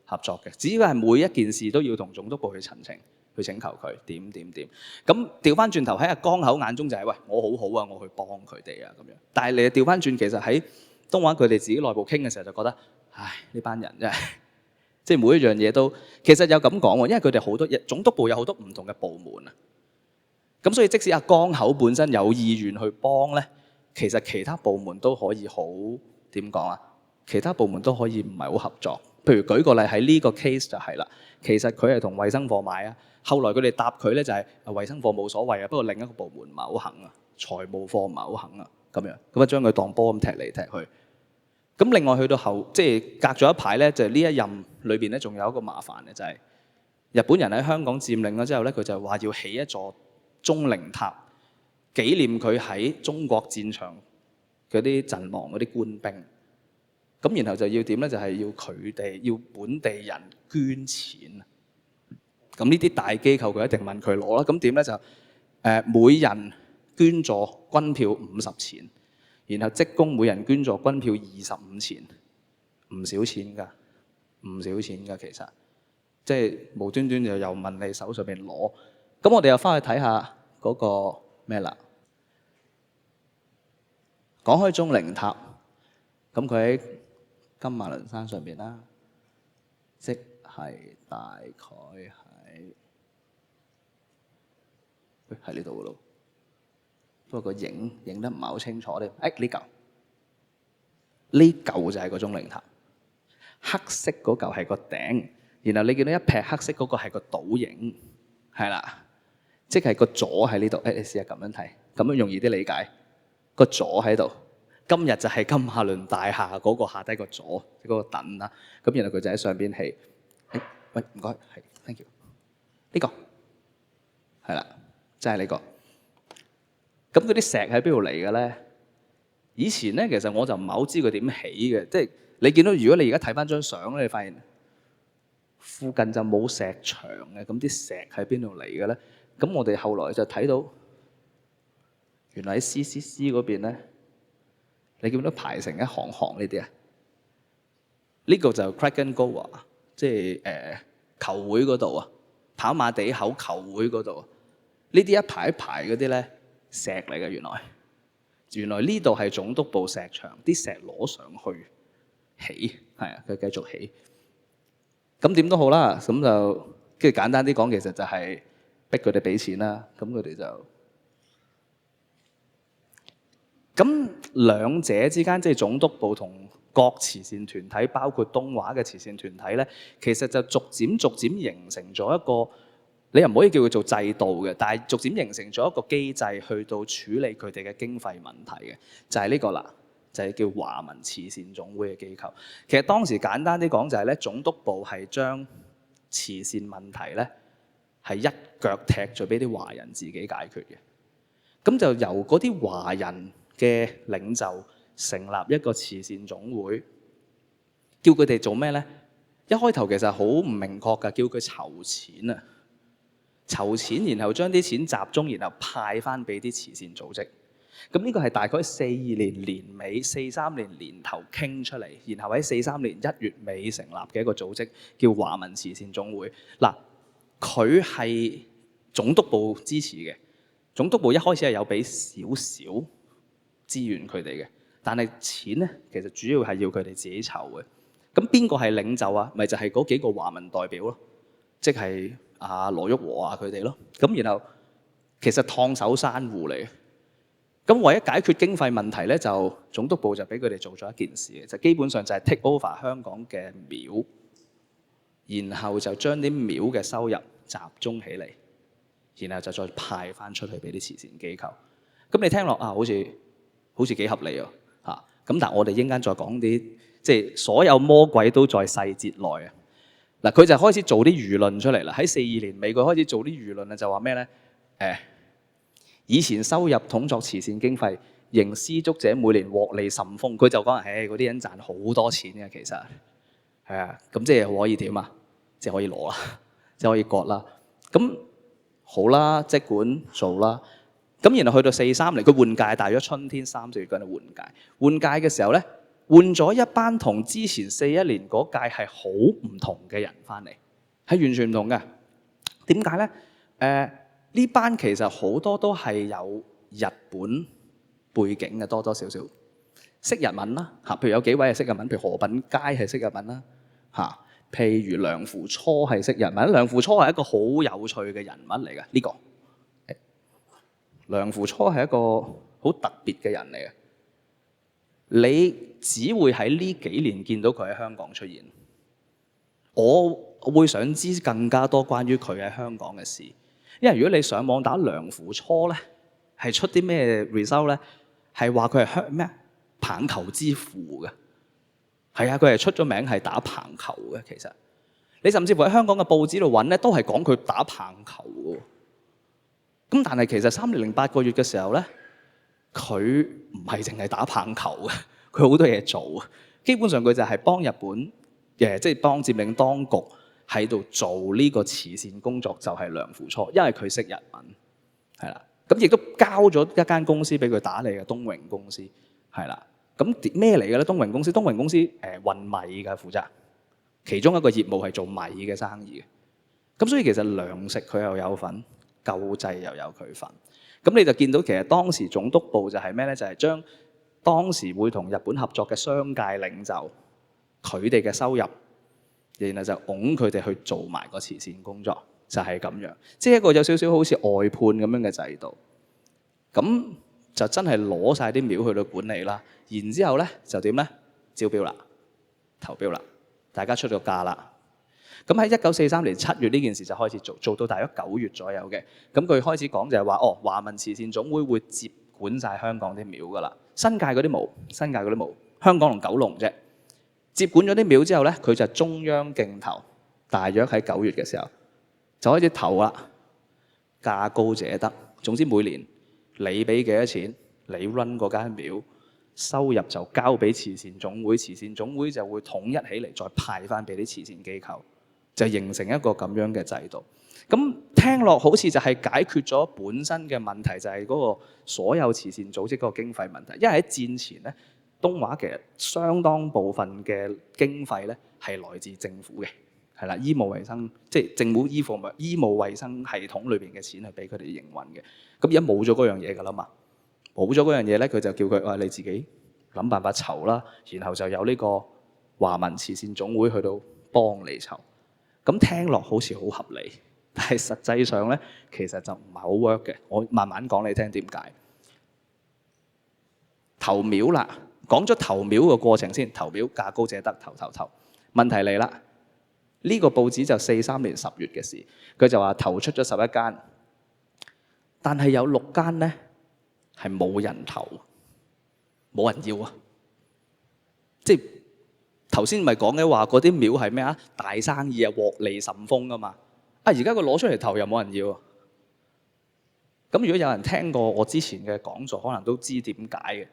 B: 合作嘅，只要係每一件事都要同總督部去陳情，去請求佢點。咁調翻轉頭喺阿江口眼中就係、喂，我好好啊，我去幫佢哋啊咁樣。但係你調翻轉，其實喺東華佢哋自己內部傾嘅時候就覺得，唉，呢班人真係即係每一樣嘢都其實有咁講喎，因為佢哋好多總督部有好多唔同嘅部門啊。咁所以即使阿江口本身有意願去幫咧，其實其他部門都可以好點講啊？其他部門都可以唔係好合作。譬如舉個例喺呢個 case 就係啦，其實佢係同衞生課買啊，後來佢哋答佢咧就係衞生課冇所謂啊，不過另一個部門唔係好肯啊，財務課唔係好肯啊，咁樣咁啊將佢當波咁踢嚟踢去。咁另外去到後即係隔咗一排咧，就呢一任裏邊咧仲有一個麻煩嘅就係、日本人喺香港佔領咗之後咧，佢就話要起一座忠靈塔，紀念佢喺中國戰場嗰啲陣亡嗰啲官兵。咁然後就要點咧？就係要佢哋要本地人捐錢。咁呢啲大機構佢一定問佢攞啦。咁點咧？就每人捐助軍票50錢，然後職工每人捐助軍票25錢，唔少錢㗎，唔少錢㗎其實。即係無端端又問你手上邊攞。咁我哋又翻去睇下嗰個咩啦？講開忠靈塔，咁佢喺金馬崙山上邊啦，即係大概喺呢度嘅咯。不過個影得唔係好清楚咧。呢嚿就係個忠靈塔，黑色嗰嚿係個頂，然後你見到一撇黑色嗰個係個倒影，係啦，即係個座喺呢度。你試下咁樣睇，咁樣容易啲理解。個座喺度。今日就係金馬崙大廈嗰個下低個座，即嗰個凳啦。咁然後佢就喺上邊起。喂，唔該，係 ，thank you。呢個係啦，即係呢個。咁嗰啲石喺邊度嚟嘅咧？以前咧，其實我就唔係好知佢點起嘅。即係你見到，如果你而家睇翻張相咧，你發現附近就冇石牆嘅。咁啲石喺邊度嚟嘅咧？咁我哋後來就睇到，原來喺 CCC 嗰邊咧。你見到排成一行行呢啲啊？呢個就 Kraken Goa， 即係球會嗰度啊，跑馬地口球會嗰度。呢啲一排一排嗰啲咧石嚟嘅，原來呢度係總督部石牆，啲石攞上去起，係啊，佢繼續起。咁點都好啦，咁就跟住簡單啲講，其實就係逼佢哋俾錢啦。咁佢哋就。咁兩者之間，即係總督部同各慈善團體，包括東華嘅慈善團體咧，其實就逐漸形成咗一個，你又唔可以叫佢做制度嘅，但係逐漸形成咗一個機制，去到處理佢哋嘅經費問題嘅，就係呢個啦，就係叫華文慈善總會嘅機構。其實當時簡單啲講就係咧，總督部係將慈善問題咧係一腳踢咗俾啲華人自己解決嘅，咁就由嗰啲華人嘅領袖成立一個慈善總會，叫佢哋做咩咧？一開頭其實好唔明確㗎，叫佢籌錢啊，籌錢，然後將啲錢集中，然後派翻俾啲慈善組織。咁呢個係大概42年年尾、43年年頭傾出嚟，然後喺43年1月尾成立嘅一個組織，叫華文慈善總會。嗱，佢係總督部支持嘅，總督部一開始係有俾少少資源佢哋嘅，但係錢咧其實主要係要佢哋自己籌嘅。咁邊個係領袖啊？咪就係嗰幾個華文代表咯，即係羅旭和啊佢哋咯。咁然後其實燙手山芋嚟嘅。咁為咗解決經費問題咧，就總督部就俾佢哋做咗一件事嘅，就基本上就係 take over 香港嘅廟，然後就將啲廟嘅收入集中起嚟，然後就再派翻出去俾啲慈善機構。咁你聽落好似幾合理啊嚇！咁但係我哋一陣間再講啲，即係所有魔鬼都在細節內啊！嗱，佢就開始做啲輿論出嚟啦。喺42年尾，佢開始做啲輿論啊，就話咩咧？以前收入統作慈善經費，仍施足者每年獲利甚豐。佢就講嗰啲人賺好多錢嘅，其實係啊，咁即係可以點啊？即係可以攞啦，即係可以割啦。咁好啦，即管做啦。咁然後去到43年，佢換屆，大約春天3、4月嗰陣換屆。換屆嘅時候咧，換咗一班同之前41年嗰屆係好唔同嘅人翻嚟，係完全唔同嘅。點解咧？呢班其實好多都係有日本背景嘅，多多少少識日文啦嚇。譬如有幾位係識日文，譬如何品佳係識日文啦嚇。譬如梁扶初係識日文，梁扶初係一個好有趣嘅人物嚟嘅。呢個梁扶初係一個好特別嘅人嚟嘅，你只會喺呢幾年見到佢喺香港出現。我會想知更加多關於佢喺香港嘅事，因為如果你上網打梁甫初咧，係出啲咩 result 咧？係話佢係咩棒球之父嘅，係啊，佢係出咗名係打棒球嘅。其實你甚至乎喺香港嘅報紙度揾咧，都係講佢打棒球嘅。咁但係其實3年零8個月嘅時候咧，佢唔係淨係打棒球嘅，佢好多嘢做啊。基本上佢就係幫日本即係幫佔領當局喺度做呢個慈善工作，就係梁甫初，因為佢識日文，係啦。咁亦都交咗一間公司俾佢打理嘅東榮公司，係啦。咁咩嚟嘅咧？東榮公司運米嘅負責，其中一個業務係做米嘅生意嘅。咁所以其實糧食佢又有份，救濟又有佢份。咁你就見到其實當時總督部就係咩咧？就係將當時會同日本合作嘅商界領袖佢哋嘅收入，然後就拱佢哋去做埋個慈善工作，就係咁樣。即係一個有少少好似外判咁樣嘅制度。咁就真係攞晒啲廟去到管理啦。然之後咧就點咧？招標啦，投標啦，大家出咗價啦。咁喺1943年7月呢件事就開始做到大約9月左右嘅。咁佢開始講就係話，華民慈善總會會接管晒香港啲廟噶啦。新界嗰啲冇，香港同九龍啫。接管咗啲廟之後咧，佢就中央競投，大約喺9月嘅時候就開始投啦。價高者得，總之每年你俾幾多錢，你 run 嗰間廟收入就交俾慈善總會，慈善總會就會統一起嚟，再派翻俾啲慈善機構，就形成一個咁樣嘅制度。咁聽落好似就係解決咗本身嘅問題，就係嗰個所有慈善組織嗰個經費問題。因為喺戰前咧，東華其實相當部分嘅經費咧係來自政府嘅，係啦，醫務衛生即係政府醫務衛生系統裏邊嘅錢係俾佢哋營運嘅。咁而家冇咗嗰樣嘢㗎啦嘛，冇咗嗰樣嘢咧，佢就叫佢你自己諗辦法籌啦，然後就有呢個華民慈善總會去到幫你籌。咁聽落好似好合理，但係實際上咧，其實就唔係好 work 嘅。我慢慢講你聽點解。投廟啦，講咗投廟嘅過程先。投廟價高者得，投。問題嚟啦，呢個報紙就43年10月嘅事，佢就話投出咗11間，但係有6間咧係冇人投，冇人要啊！即係頭先咪講嘅話，嗰啲廟係咩啊？大生意啊，獲利甚豐噶嘛。而家佢攞出嚟投又冇人要啊。咁如果有人聽過我之前嘅講座，可能都知點解嘅。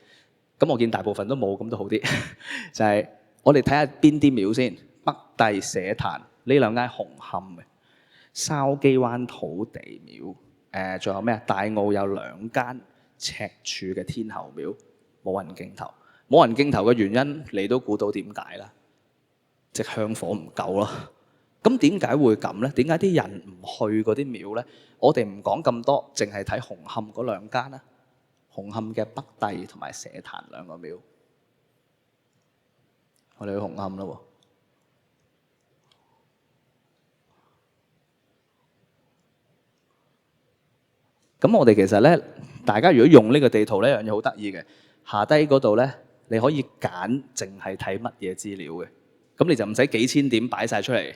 B: 咁我見大部分都冇，咁都好啲。就係我哋睇下邊啲廟先。北帝社壇呢兩間紅磡嘅，筲箕灣土地廟，仲有咩啊？大澳有2間赤柱嘅天后廟，冇人競投。冇人競投嘅原因，你都估到點解啦？即香火唔夠咯。咁點解會咁咧？點解啲人唔去嗰啲廟咧？我哋唔講咁多，淨係睇紅磡嗰2間啦。紅磡嘅北帝同埋社壇2個廟，我哋去紅磡啦喎。咁我哋其實咧，大家如果用呢個地圖呢，有樣嘢好得意嘅，下低嗰度咧，你可以揀淨係睇乜嘢資料嘅。咁你就唔使幾千點擺晒出嚟，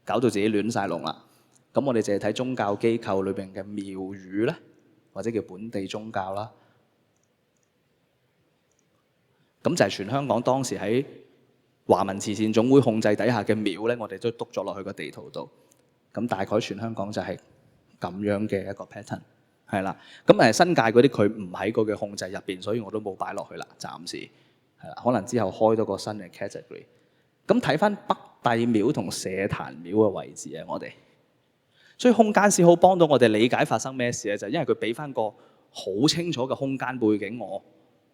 B: 搞到自己亂晒龍啦。咁我哋淨係睇宗教機構裏邊嘅廟宇咧，或者叫本地宗教啦。咁就係全香港當時喺華民慈善總會控制底下嘅廟咧，我哋都篤咗落去個地圖度。咁大概全香港就係咁樣嘅一個 pattern， 係啦。咁新界嗰啲佢唔喺佢嘅控制入邊，所以我都冇擺落去啦，暫時係啦。可能之後開多個新嘅 category。咁睇翻北帝廟同社壇廟嘅位置啊，我哋所以空間史好幫到我哋理解發生咩事咧，就係因為佢俾翻個好清楚嘅空間背景我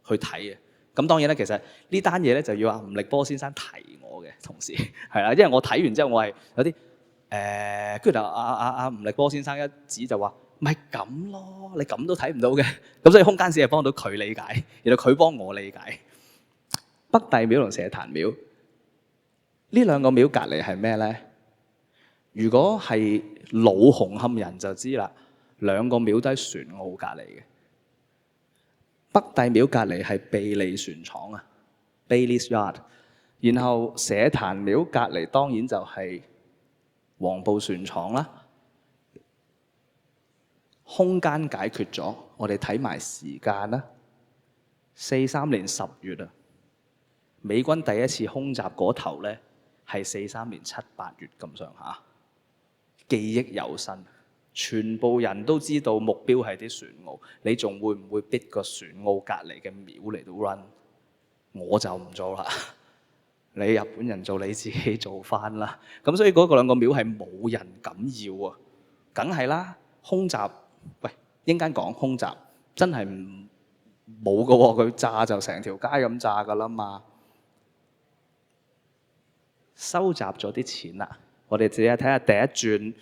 B: 去睇啊。咁當然咧，其實呢單嘢咧就要阿吳力波先生提我嘅，同時係啦，因為我睇完之後我係有啲跟住就阿吳力波先生一指就話咪咁咯，你咁都睇唔到嘅。咁所以空間史係幫到佢理解，然後佢幫我理解北帝廟同社壇廟呢2個廟隔離係咩咧？如果係老紅磡人就知啦，2個廟都喺船澳隔離嘅。北帝廟隔離係庇利船廠啊 ，Bailey's Yard。然後社壇廟隔離當然就係黃埔船廠啦，空間解決咗，我哋睇埋時間啦。43年10月啊，美軍第一次空襲嗰頭咧係43年7、8月咁上下，記憶猶新。全部人都知道目標係啲船澳，你仲會唔會逼個船澳隔離嘅廟嚟到 run？ 我就唔做啦。你日本人做，你自己做翻啦。咁所以嗰兩個廟係冇人敢要啊，梗係啦。空襲，喂，應間講空襲真係冇㗎喎，佢炸就成條街咁炸㗎啦嘛。收集咗啲錢啦，我哋自己睇下第一轉。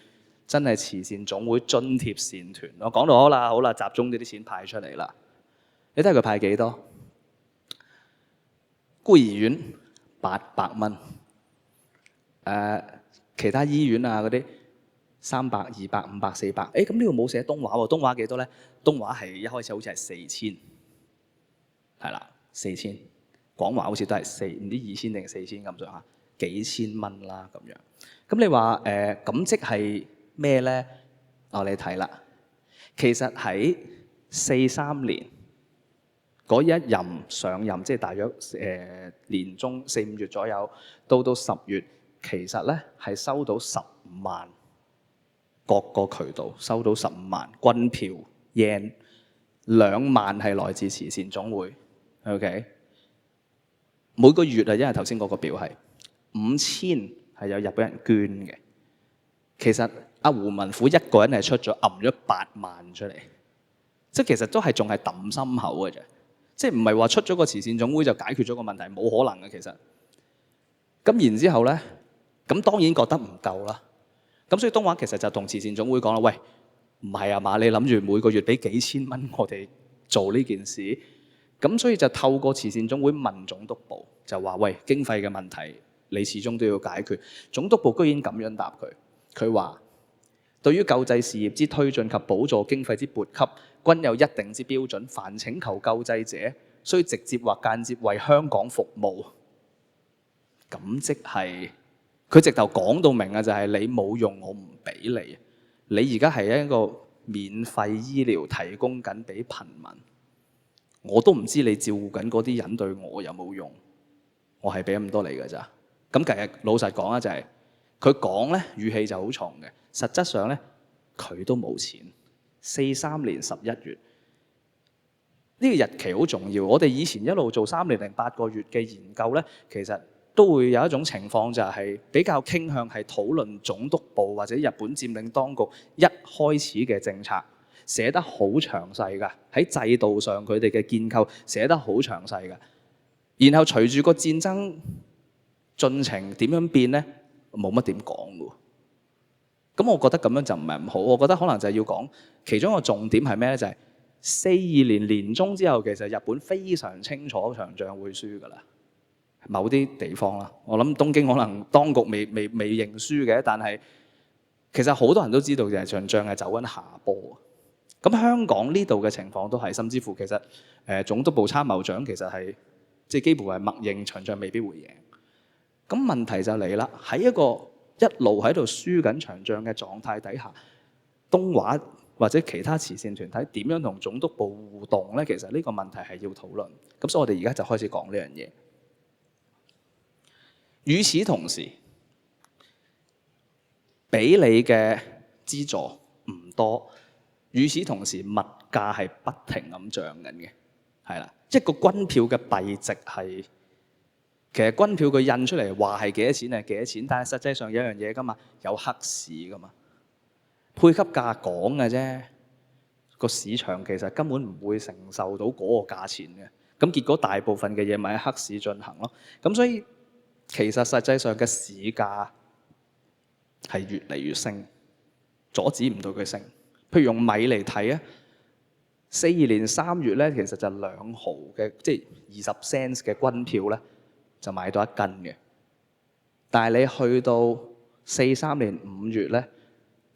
B: 真係慈善總會津貼善團，我講到好啦，集中呢啲錢派出嚟啦。你睇下佢派幾多？孤兒院800蚊，其他醫院啊嗰啲300、200、500、400。咁呢度冇寫東華喎，東華幾多咧？東華係一開始好似係4000，係啦，4000。廣華好似都係唔知2000定4000咁上下，幾千蚊啦咁樣。咁你話咁即係咩咧？你睇啦，其實喺43年嗰一任上任，即係大約年中4、5月左右，到10月，其實咧係收到15萬，各個渠道收到15萬軍票 yen， 2萬係來自慈善總會。OK， 每個月啊，因為頭先嗰個表係5000係有日本人捐嘅，其實阿胡文虎一個人係出咗揞咗8萬出嚟，即係其實都係仲係揼心口嘅啫，即係唔係話出咗個慈善總會就解決咗個問題，冇可能嘅其實。咁然之後咧，咁當然覺得唔夠啦，咁所以東華其實就同慈善總會講啦，喂，唔係啊嘛，你諗住每個月俾幾千蚊我哋做呢件事，咁所以就透過慈善總會問總督部，就話喂，經費嘅問題你始終都要解決。總督部居然咁樣答佢，佢話對於救濟事業之推進及補助經費之撥給，均有一定之標準。凡請求救濟者，須直接或間接為香港服務。咁即係佢直頭講到明啊，就係你冇用，我唔俾你。你而家係一個免費醫療提供緊俾貧民，我都唔知你照顧緊嗰啲人對我有冇用。我係俾咁多你㗎咋。咁其實老實講啊，就係佢講咧語氣就好重嘅，實質上咧佢都冇錢。43年11月呢個日期好重要。我哋以前一路做3年零8個月嘅研究咧，其實都會有一種情況，就係比較傾向係討論總督部或者日本佔領當局一開始嘅政策，寫得好詳細㗎。喺制度上佢哋嘅建構寫得好詳細㗎。然後隨住個戰爭進程點樣變咧，冇乜點講㗎。咁我覺得咁樣就唔係咁好。我覺得可能就係要講其中一個重點係咩咧？就係42年年中之後，其實日本非常清楚場仗會輸㗎啦。某啲地方啦，我諗東京可能當局未認輸嘅，但係其實好多人都知道嘅場仗係走緊下坡。咁香港呢度嘅情況都係，甚至乎其實總督部參謀長其實係即係幾乎係默認場仗未必會贏。咁問題就嚟啦，喺一個一路喺度輸緊場仗嘅狀態底下，東華或者其他慈善團體點樣同總督部互動咧？其實呢個問題係要討論。咁所以我哋而家就開始講呢樣嘢。與此同時，俾你嘅資助唔多。與此同時，物價係不停咁漲緊嘅，係啦，即係個軍票嘅幣值係其實軍票佢印出嚟話係幾多錢係幾多錢，但係實際上有樣嘢噶嘛，有黑市噶嘛，配給價講嘅啫，個市場其實根本唔會承受到嗰個價錢嘅，咁結果大部分嘅嘢咪喺黑市進行咯，咁所以。其實實際上嘅市價係越嚟越升，阻止唔到佢升。譬如用米嚟睇啊，42年3月咧，其實就2毫嘅，即係20 cents 嘅軍票咧，就買到1斤嘅。但係你去到43年5月咧，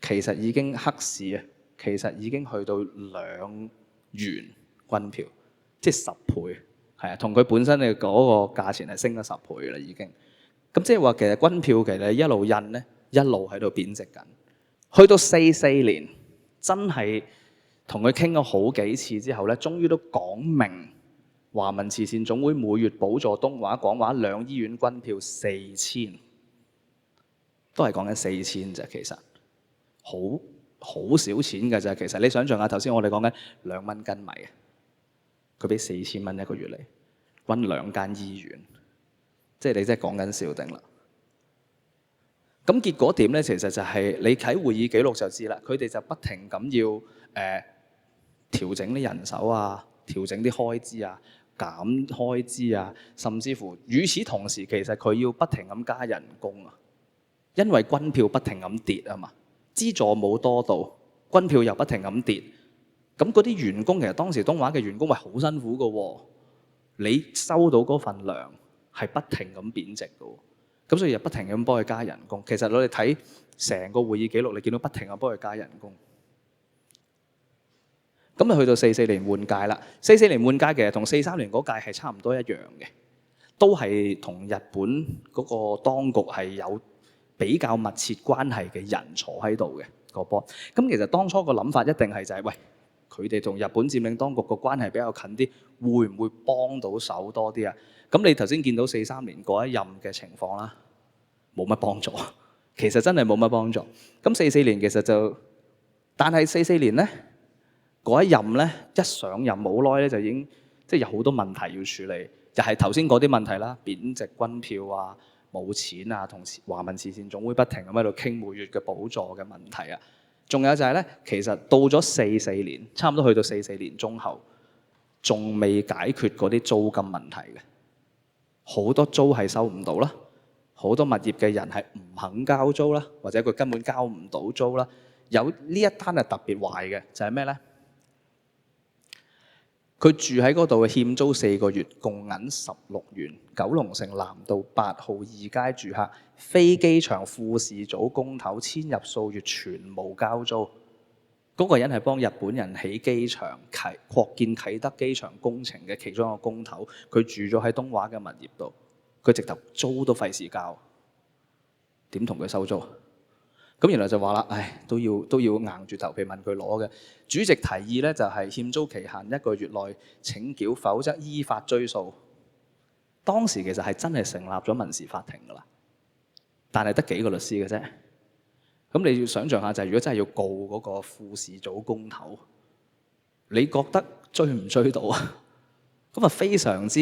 B: 其實已經黑市啊，其實已經去到2元軍票，即係10倍。係啊，同佢本身嘅嗰個價錢係升咗10倍啦，已經。咁即係話其實軍票其實一路印咧，一路喺度貶值緊。去到44年，真係同佢傾咗好幾次之後咧，終於都講明華文慈善總會每月補助東華廣華兩醫院軍票4000，都係講緊4000啫，其實好少錢㗎咋。其實你想象下，頭先我哋講緊2蚊斤米，佢俾4000蚊一個月嚟溫2間醫院，即係你真係講緊笑定啦。咁結果點咧？其實就係你睇會議記錄就知啦。佢哋就不停咁要調整啲人手啊，調整啲開支啊，減開支啊，甚至乎與此同時，其實佢要不停咁加人工啊，因為軍票不停咁跌啊嘛，資助冇多到，軍票又不停咁跌，咁嗰啲員工其實當時東華嘅員工係好辛苦㗎喎，你收到嗰份糧係不停咁貶值㗎喎。咁所以就不停咁幫佢加人工。其實我哋睇成個會議記錄，你見到不停咁幫佢加人工。咁啊去到44年換屆啦。44年換屆其實同43年嗰屆係差唔多一樣嘅，都係同日本嗰個當局係有比較密切關係嘅人坐喺度嘅個波。咁其實當初個諗法一定係就係喂，佢哋同日本佔領當局個關係比較近啲，會唔會幫到手多啲啊？咁你頭先見到43年嗰一任嘅情況啦，冇乜幫助，其實真係冇乜幫助。咁44年其實就，但係44年咧嗰一任咧一上任冇耐咧就已經即係有好多問題要處理，就係頭先嗰啲問題啦，貶值軍票啊、冇錢啊，同華文慈善總會不停咁喺度傾每月嘅補助嘅問題啊。仲有就係咧，其實到咗44年，差唔多去到44年中後，仲未解決嗰啲租金問題嘅。好多租係收唔到啦，好多物業嘅人係唔肯交租啦，或者佢根本交唔到租啦。有呢一單係特別壞嘅，就係咩咧？佢住喺嗰度欠租4個月，共銀16元。九龍城南道8號2街住客，非機場副市組工頭遷入數月全無交租。嗰個人係幫日本人起機場擴建啟德機場工程嘅其中一個工頭，佢住咗喺東華嘅物業度，佢直頭租都費事交，點同佢收租？咁原來就話啦，唉，都要硬住頭皮問佢攞嘅。主席提議咧就係欠租期限1個月內請繳，否則依法追訴。當時其實係真係成立咗民事法庭㗎啦，但係得幾個律師嘅啫。咁你要想象下，就係如果真係要告嗰個副市組工頭，你覺得追唔追到啊？咁啊非常之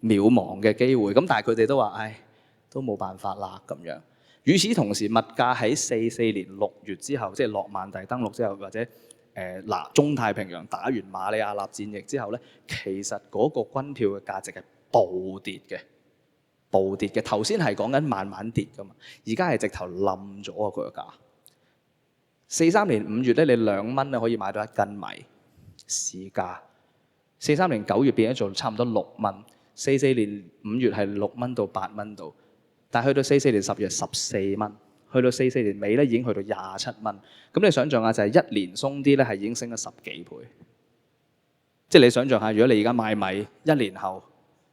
B: 渺茫嘅機會。咁但係佢哋都話，唉，都冇辦法啦咁樣。與此同時，物價喺44年6月之後，即係諾曼第登陸之後，或者中太平洋打完馬里亞納戰役之後咧，其實嗰個軍票嘅價值係暴跌嘅。暴跌嘅，頭先係講緊慢慢跌㗎嘛，而家係直頭冧咗啊！佢個價。43年5月咧，你2蚊咧可以買到1斤米市價。43年9月變咗做差唔多6蚊。44年5月係6蚊到8蚊度，但係去到44年10月14蚊，去到44年尾咧已經去到27蚊。咁你想象下，就係1年鬆啲咧，係已經升咗10幾倍。即係你想象下，如果你而家買米，1年後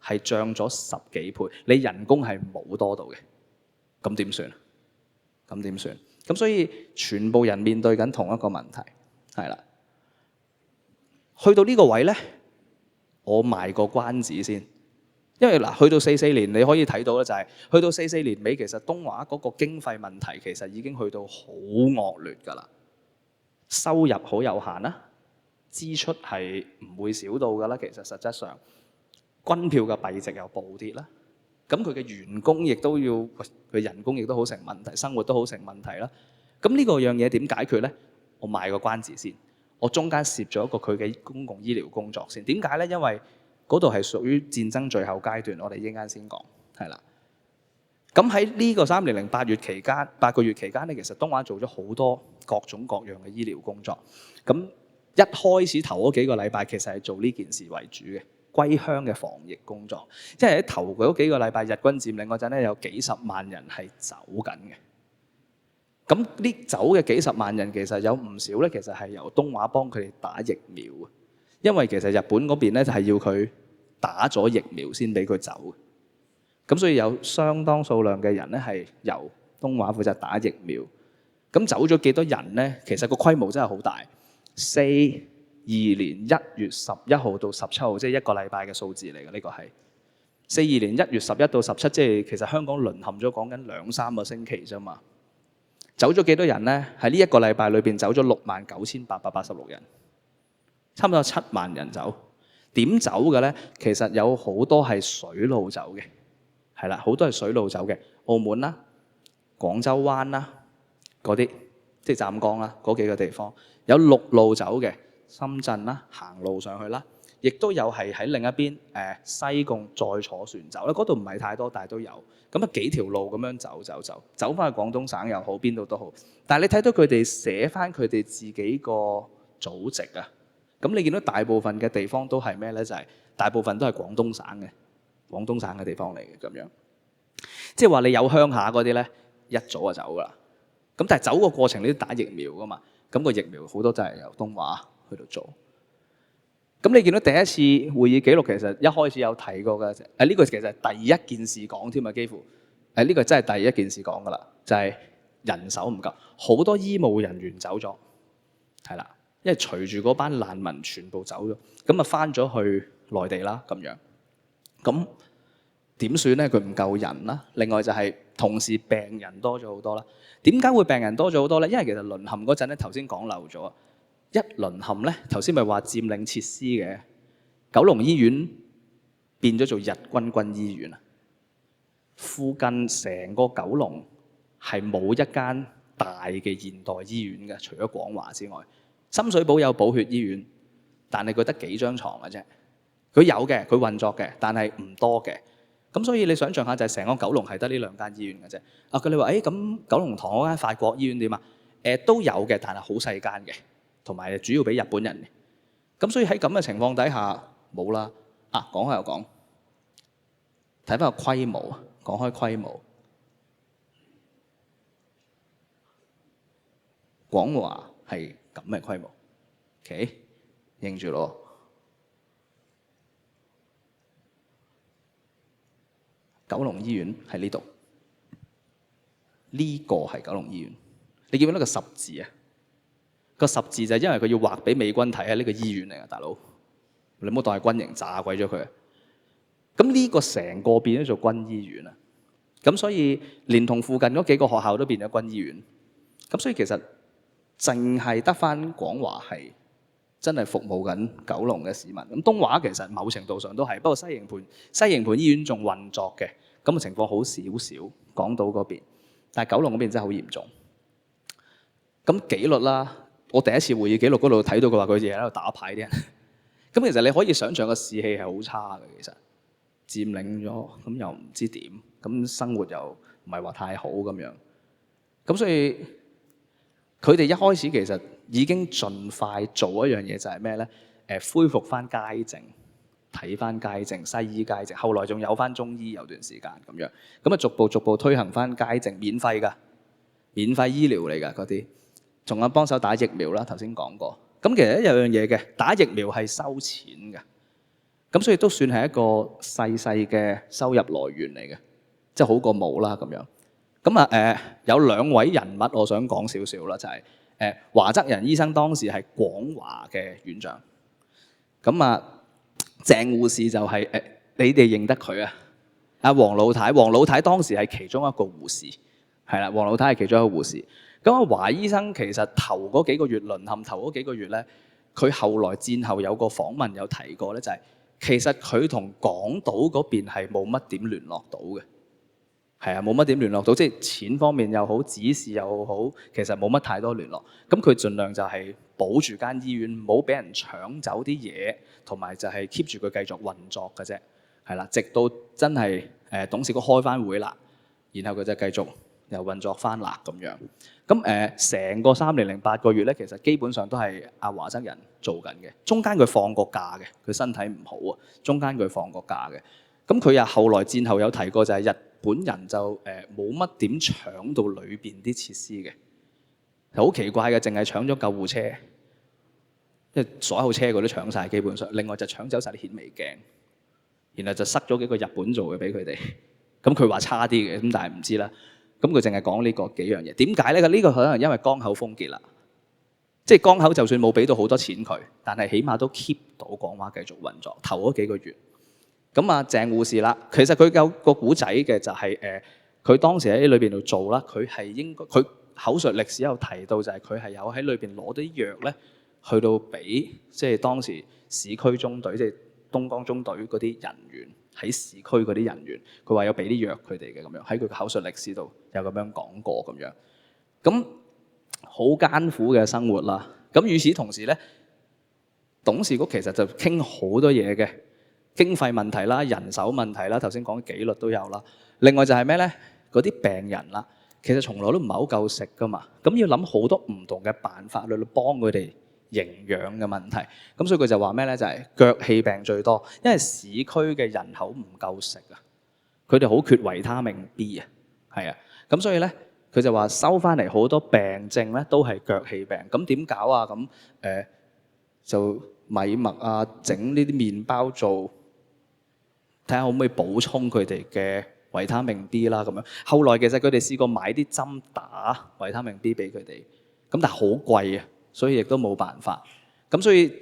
B: 係漲咗10幾倍，你人工係冇多到嘅，咁點算？咁點算？咁所以全部人面對緊同一個問題，係啦。去到呢個位咧，我賣個關子先，因為嗱，去到44年你可以睇到咧，就係去到44年尾，其實東華嗰個經費問題其實已經去到好惡劣㗎啦，收入好有限啦，支出係唔會少到㗎啦，其實實質上。軍票嘅幣值又暴跌啦，咁佢嘅員工亦都要，佢人工亦都好成問題，生活都好成問題啦。咁呢個樣嘢點解決咧？我賣個關子先，我中間攝咗一個佢嘅公共醫療工作先。點解咧？因為嗰度係屬於戰爭最後階段，我哋一陣間先講，係啦。咁喺呢個3年零8月期間，8個月期間咧，其實東華做咗好多各種各樣嘅醫療工作。咁一開始頭嗰幾個禮拜，其實係做呢件事為主嘅。歸鄉嘅防疫工作，即係喺頭嗰幾個禮拜日軍佔領嗰陣咧，有幾十萬人係走緊嘅。咁呢走嘅幾十萬人，其實有唔少咧，其實係由東華幫佢哋打疫苗嘅，因為其實日本嗰邊咧就係要佢打咗疫苗先俾佢走嘅。咁所以有相當數量嘅人咧係由東華負責打疫苗。咁走咗幾多人呢？其實個規模真係好大。42年1月11號到17號，即係一個禮拜嘅數字嚟嘅，呢個係42年1月11到17，即係其實香港淪陷咗講緊2-3個星期啫嘛。走咗幾多人呢？喺呢一個禮拜裏邊走咗69,886人，差唔多有7萬人走。點走嘅呢？其實有好多係水路走嘅，係啦，好多係水路走嘅。澳門啦、廣州灣啦嗰啲，即係湛江啦嗰幾個地方，有陸路走嘅，深圳啦行路上去啦，亦都有係喺另一邊西貢再坐船走啦。嗰度唔係太多，但係都有。咁啊幾條路咁樣走翻去廣東省又好，邊度都好。但係你睇到佢哋寫翻佢哋自己個祖籍啊，咁你見到大部分嘅地方都係咩呢？就係大部分都係廣東省嘅地方嚟嘅咁樣。即係話你有鄉下嗰啲呢，一早就走噶啦。咁但係走個過程你都打疫苗噶嘛，咁個疫苗好多就係由東華去到做。咁你見到第一次會議記錄其實一開始有提過嘅，呢個其實係第一件事講添啊，幾乎呢個真係第一件事講噶啦，就係人手唔夠，好多醫務人員走咗，係啦，因為隨住嗰班難民全部走咗，咁啊翻咗去內地啦咁樣。咁點算咧？佢唔夠人啦。另外就係同時病人多咗好多啦。點解會病人多咗好多咧？因為其實淪陷嗰陣咧，頭先講漏咗。一淪陷咧，頭先咪話佔領設施嘅，九龍醫院變咗做日軍醫院啊！附近成個九龍係冇一間大嘅現代醫院嘅，除咗廣華之外。深水埗有寶血醫院，但係佢得幾張床嘅啫。佢有嘅，佢運作嘅，但係唔多嘅。咁所以你想象下，就係成個九龍係得呢2間醫院嘅啫。佢你話咁九龍塘嗰間法國醫院點啊？都有嘅，但係好細間嘅。同埋主要俾日本人嘅，咁所以喺咁嘅情況底下冇啦。講開又講，睇翻個規模。講開規模，廣華係咁嘅規模 ，OK， 認住咯。九龍醫院喺呢度，呢個係九龍醫院。你見唔見到個十字啊？個十字就係因為佢要畫俾美軍睇下呢個醫院嚟啊，大佬，你唔好當係軍營炸鬼咗佢。咁呢個成個變咗做軍醫院啊，咁所以連同附近嗰幾個學校都變咗軍醫院。咁所以其實淨係得翻廣華係真係服務緊九龍嘅市民。咁東華其實某程度上都係，不過西營盤醫院仲運作嘅，咁嘅情況好少少。港島嗰邊，但係九龍嗰邊真係好嚴重。咁紀律啦。我第一次會議記錄嗰度睇到佢話佢哋喺度打牌啲人，咁其實你可以想象個士氣係好差嘅，其實佔領咗，咁又唔知點，咁生活又唔係話太好咁樣，咁所以佢哋一開始其實已經盡快做一樣嘢，就係咩咧？恢復翻街症，睇翻街症，西醫街症，後來仲有翻中醫有段時間咁樣，咁啊逐步推行翻街症，免費㗎，免費醫療嚟㗎嗰啲。仲有幫手打疫苗啦，頭先講過。咁其實有樣嘢嘅，打疫苗係收錢嘅，咁所以都算係一個細嘅收入來源嚟嘅，即係好過冇啦咁樣。咁有2位人物我想講少少啦，就係華澤仁醫生當時係廣華嘅院長。咁鄭護士就係你哋認得佢啊？黃老太當時係其中一個護士，係啦，黃老太係其中一個護士。咁華醫生其實頭嗰幾個月淪陷，頭嗰幾個月咧，佢後來戰後有個訪問有提過咧，就係其實佢同港島嗰邊係冇乜點聯絡到嘅，係啊，冇乜點聯絡到，即係錢方面又好，指示又好，其實冇乜太多聯絡。咁佢盡量就係保住間醫院，唔好俾人搶走啲嘢，同埋就係 keep 住佢繼續運作嘅啫，係啦，直到真係董事局開翻會啦，然後佢就繼續又運作翻啦咁樣。咁成個3年08個月咧，其實基本上都係阿華澤仁做緊嘅。中間佢放過假嘅，佢身體唔好啊。中間佢放過假嘅。咁佢又後來戰後有提過，就係日本人就冇乜點搶到裏邊啲設施嘅，好奇怪嘅，淨係搶咗救護車，因為所有車佢都搶晒基本上。另外就搶走晒啲顯微鏡，然後就塞咗幾個日本做嘅俾佢哋。咁佢話差啲嘅，咁但係唔知啦。咁佢淨係講呢個幾樣嘢。點解咧？呢個可能因為江口封結啦，即係江口就算冇俾到好多錢佢，但係起碼都 keep 到廣華繼續運作頭嗰幾個月。咁啊，鄭護士啦，其實佢有個古仔嘅就係佢當時喺裏邊度做啦，佢係應該佢口述歷史有提到就係佢係有喺裏邊攞啲藥咧，去到俾即係當時市區中隊即係東江中隊嗰啲人員喺市區嗰啲人員，佢話有俾啲藥佢哋嘅咁樣，喺佢口述歷史度有咁樣講過咁樣。咁好艱苦嘅生活啦。咁與此同時咧，董事局其實就傾好多嘢嘅。經費問題啦、人手問題啦，頭先講紀律都有啦。另外就係咩咧？嗰啲病人啦，其實從來都唔係好夠食噶嘛。咁要諗好多唔同嘅辦法去幫佢哋營養嘅問題。咁所以佢就話咩咧？就係腳氣病最多，因為市區嘅人口唔夠食啊，佢哋好缺維他命 B 啊，係啊。咁所以咧，佢就話收翻嚟好多病症咧都係腳氣病。咁點搞啊？咁就米麥啊，整呢啲麵包做。睇下可唔可以補充佢哋嘅維他命 B 啦咁樣。後來其實佢哋試過買啲針打維他命 B 俾佢哋，咁但係好貴啊，所以亦都冇辦法。咁所以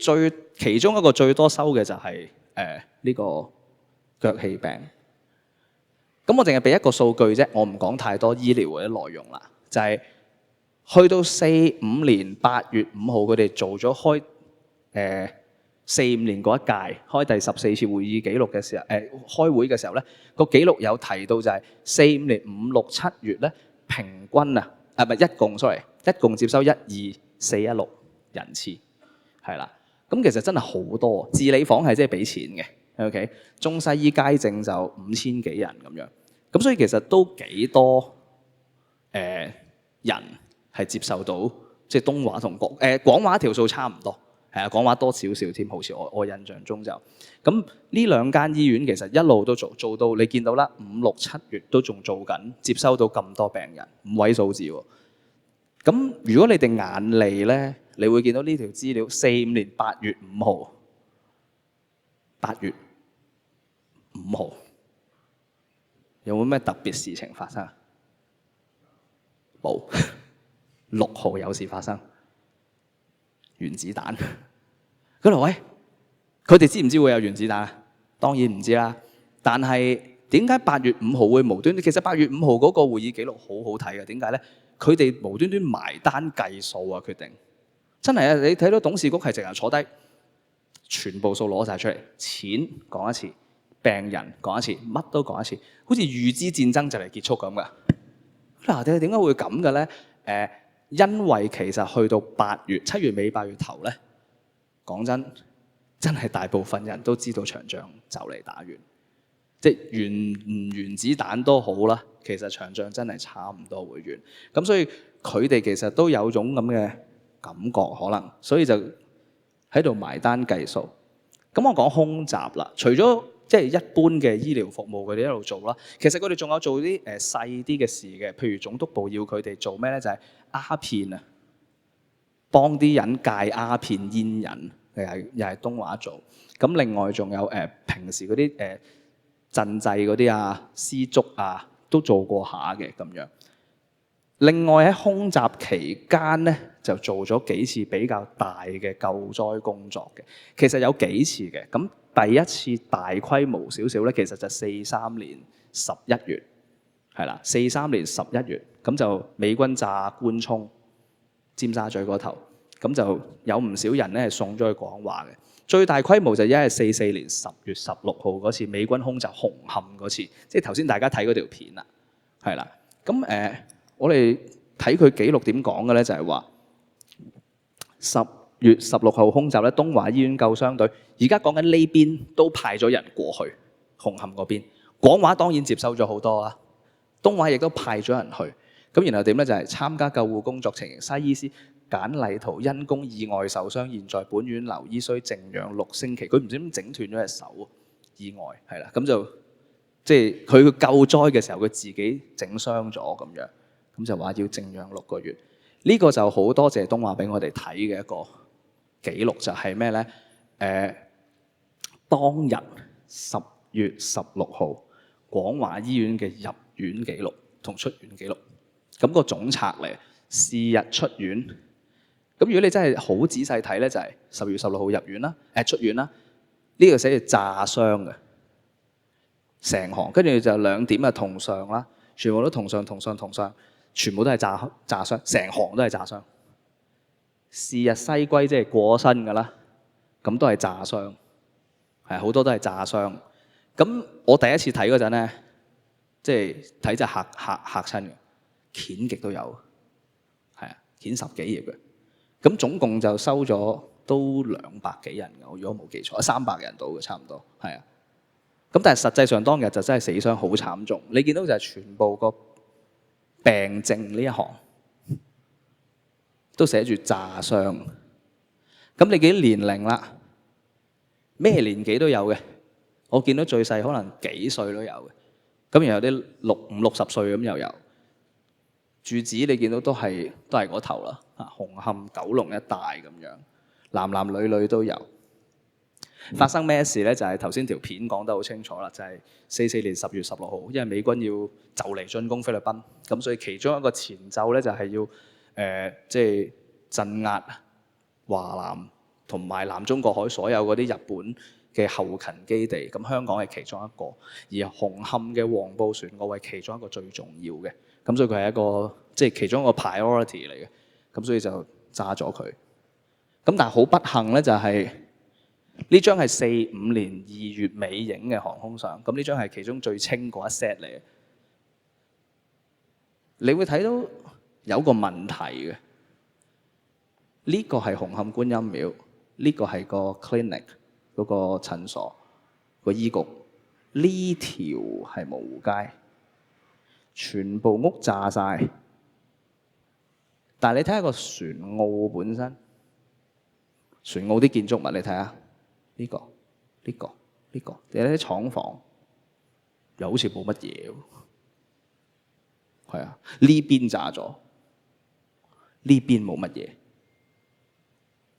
B: 其中一個最多收嘅就係呢個腳氣病。咁我淨係俾一個數據啫，我唔講太多醫療嘅內容啦。就係去到45年8月5號，佢哋做咗45年嗰一屆開第14次會議記錄嘅時候，開會嘅時候咧，個記錄有提到就係45年5、6、7月咧，平均一共接收12416人次，係啦。咁其實真係好多，治理房係即係俾錢嘅 ，OK， 中西醫街症就5000幾人咁樣，咁所以其實都幾多人係接受到即係東華同廣華條數差唔多。係啊，廣華多少少添，好似我印象中就咁。呢兩間醫院其實一路都做到，你見到啦，5、6、7月都仲做緊，接收到咁多病人，5位數字喎。咁如果你哋眼利咧，你會見到呢條資料，45年8月5號，8月5號有冇咩特別事情發生？冇。6號有事發生。原子彈嗰度喂，佢哋知唔知會有原子彈啊？當然唔知啦。但係點解8月5號會無端端？其實8月5號嗰個會議記錄好好睇嘅。點解咧？佢哋無端端埋單計數啊！決定真係啊！你睇到董事局係直頭坐低，全部數攞晒出嚟，錢講一次，病人講一次，乜都講一次，好似預知戰爭就嚟結束咁噶。嗱，點解會咁嘅咧？因為其實去到7月尾8月頭咧，講真係大部分人都知道場仗就嚟打完，即係原子彈都好啦，其實場仗真係差唔多會完。咁所以佢哋其實都有種咁嘅感覺可能，所以就喺度埋單計數。咁我講空襲啦，除咗即係一般嘅醫療服務佢哋一路做啦，其實佢哋仲有做啲細啲嘅事嘅，譬如總督部要佢哋做咩咧？就係鴉片啊，幫啲人戒鴉片煙癮，又係東華做。咁另外仲有平時嗰啲賑濟嗰啲啊、絲竹啊，都做過下嘅咁樣。另外喺空襲期間咧，就做咗幾次比較大嘅救災工作嘅。其實有幾次嘅，咁第一次大規模少少咧，其實就43年11月，係啦，43年11月，咁就美軍炸官涌、尖沙咀嗰頭，咁就有唔少人咧係送咗去廣華嘅。最大規模就因係44年10月16號嗰次美軍空襲紅磡嗰次，即係頭先大家睇嗰條片啦，係啦。咁我哋睇佢記錄點講嘅咧，就係話10月16號空襲咧，東華醫院救傷隊而家講緊呢邊都派咗人過去紅磡嗰邊，廣華當然接收咗好多啦，東華亦都派咗人去。咁然後點咧？就係參加救護工作情形，西醫師簡麗圖因公意外受傷，現在本院留醫，需靜養6星期。佢唔知點整斷咗隻手，意外係啦。咁就即係佢救災嘅時候，佢自己整傷咗咁樣，咁就話要靜養6個月。呢個就好多謝東華俾我哋睇嘅一個記錄，就係咩咧？當日10月16號廣華醫院嘅入院記錄同出院記錄。咁個總策嚟，是日出院。咁如果你真係好仔細睇咧，就係10月16號入院啦，出院啦。呢個寫住炸傷嘅，成行，跟住就2點啊同上啦，全部都同上，全部都係炸傷，成行都係炸傷。是日西歸即係過咗身㗎啦，咁都係炸傷，係好多都係炸傷。咁我第一次睇嗰陣咧，即係睇就嚇親嘅，鉛極都有，係啊，鉛10幾頁嘅。咁總共就收咗都200幾人嘅，我如果冇記錯，300人到嘅差唔多，係啊。咁但係實際上當日就真係死傷好慘重，你見到就係全部個病症呢一行都寫住炸傷。咁你幾年齡啦？咩年紀都有嘅，我見到最細可能幾歲都有嘅，咁然後有啲50、60歲咁又有。住址你見到都係嗰頭啦，紅磡、九龍一帶咁樣，男女都有。發生咩事咧？就係頭先條片講得好清楚啦，就係44年10月16號，因為美軍要就嚟進攻菲律賓，咁所以其中一個前奏咧就係要即係鎮壓華南同埋南中國海所有嗰啲日本嘅後勤基地，咁香港係其中一個，而紅磡嘅黃埔船澳係其中一個最重要嘅。咁所以佢係一個即係其中一個 priority 嚟嘅，咁所以就炸咗佢。咁但係好不幸咧，就係呢張係45年2月尾影嘅航空相，咁呢張係其中最清嗰一 set 嚟嘅。你會睇到有個問題嘅，呢個係紅磡觀音廟，呢個係個 clinic 嗰個診所個醫局，呢條係蕪湖街。全部屋炸晒，但係你睇下個船澳本身，船澳啲建築物你睇下，呢個，你睇啲廠房，又好似冇乜嘢喎，係啊，呢邊炸咗，呢邊冇乜嘢，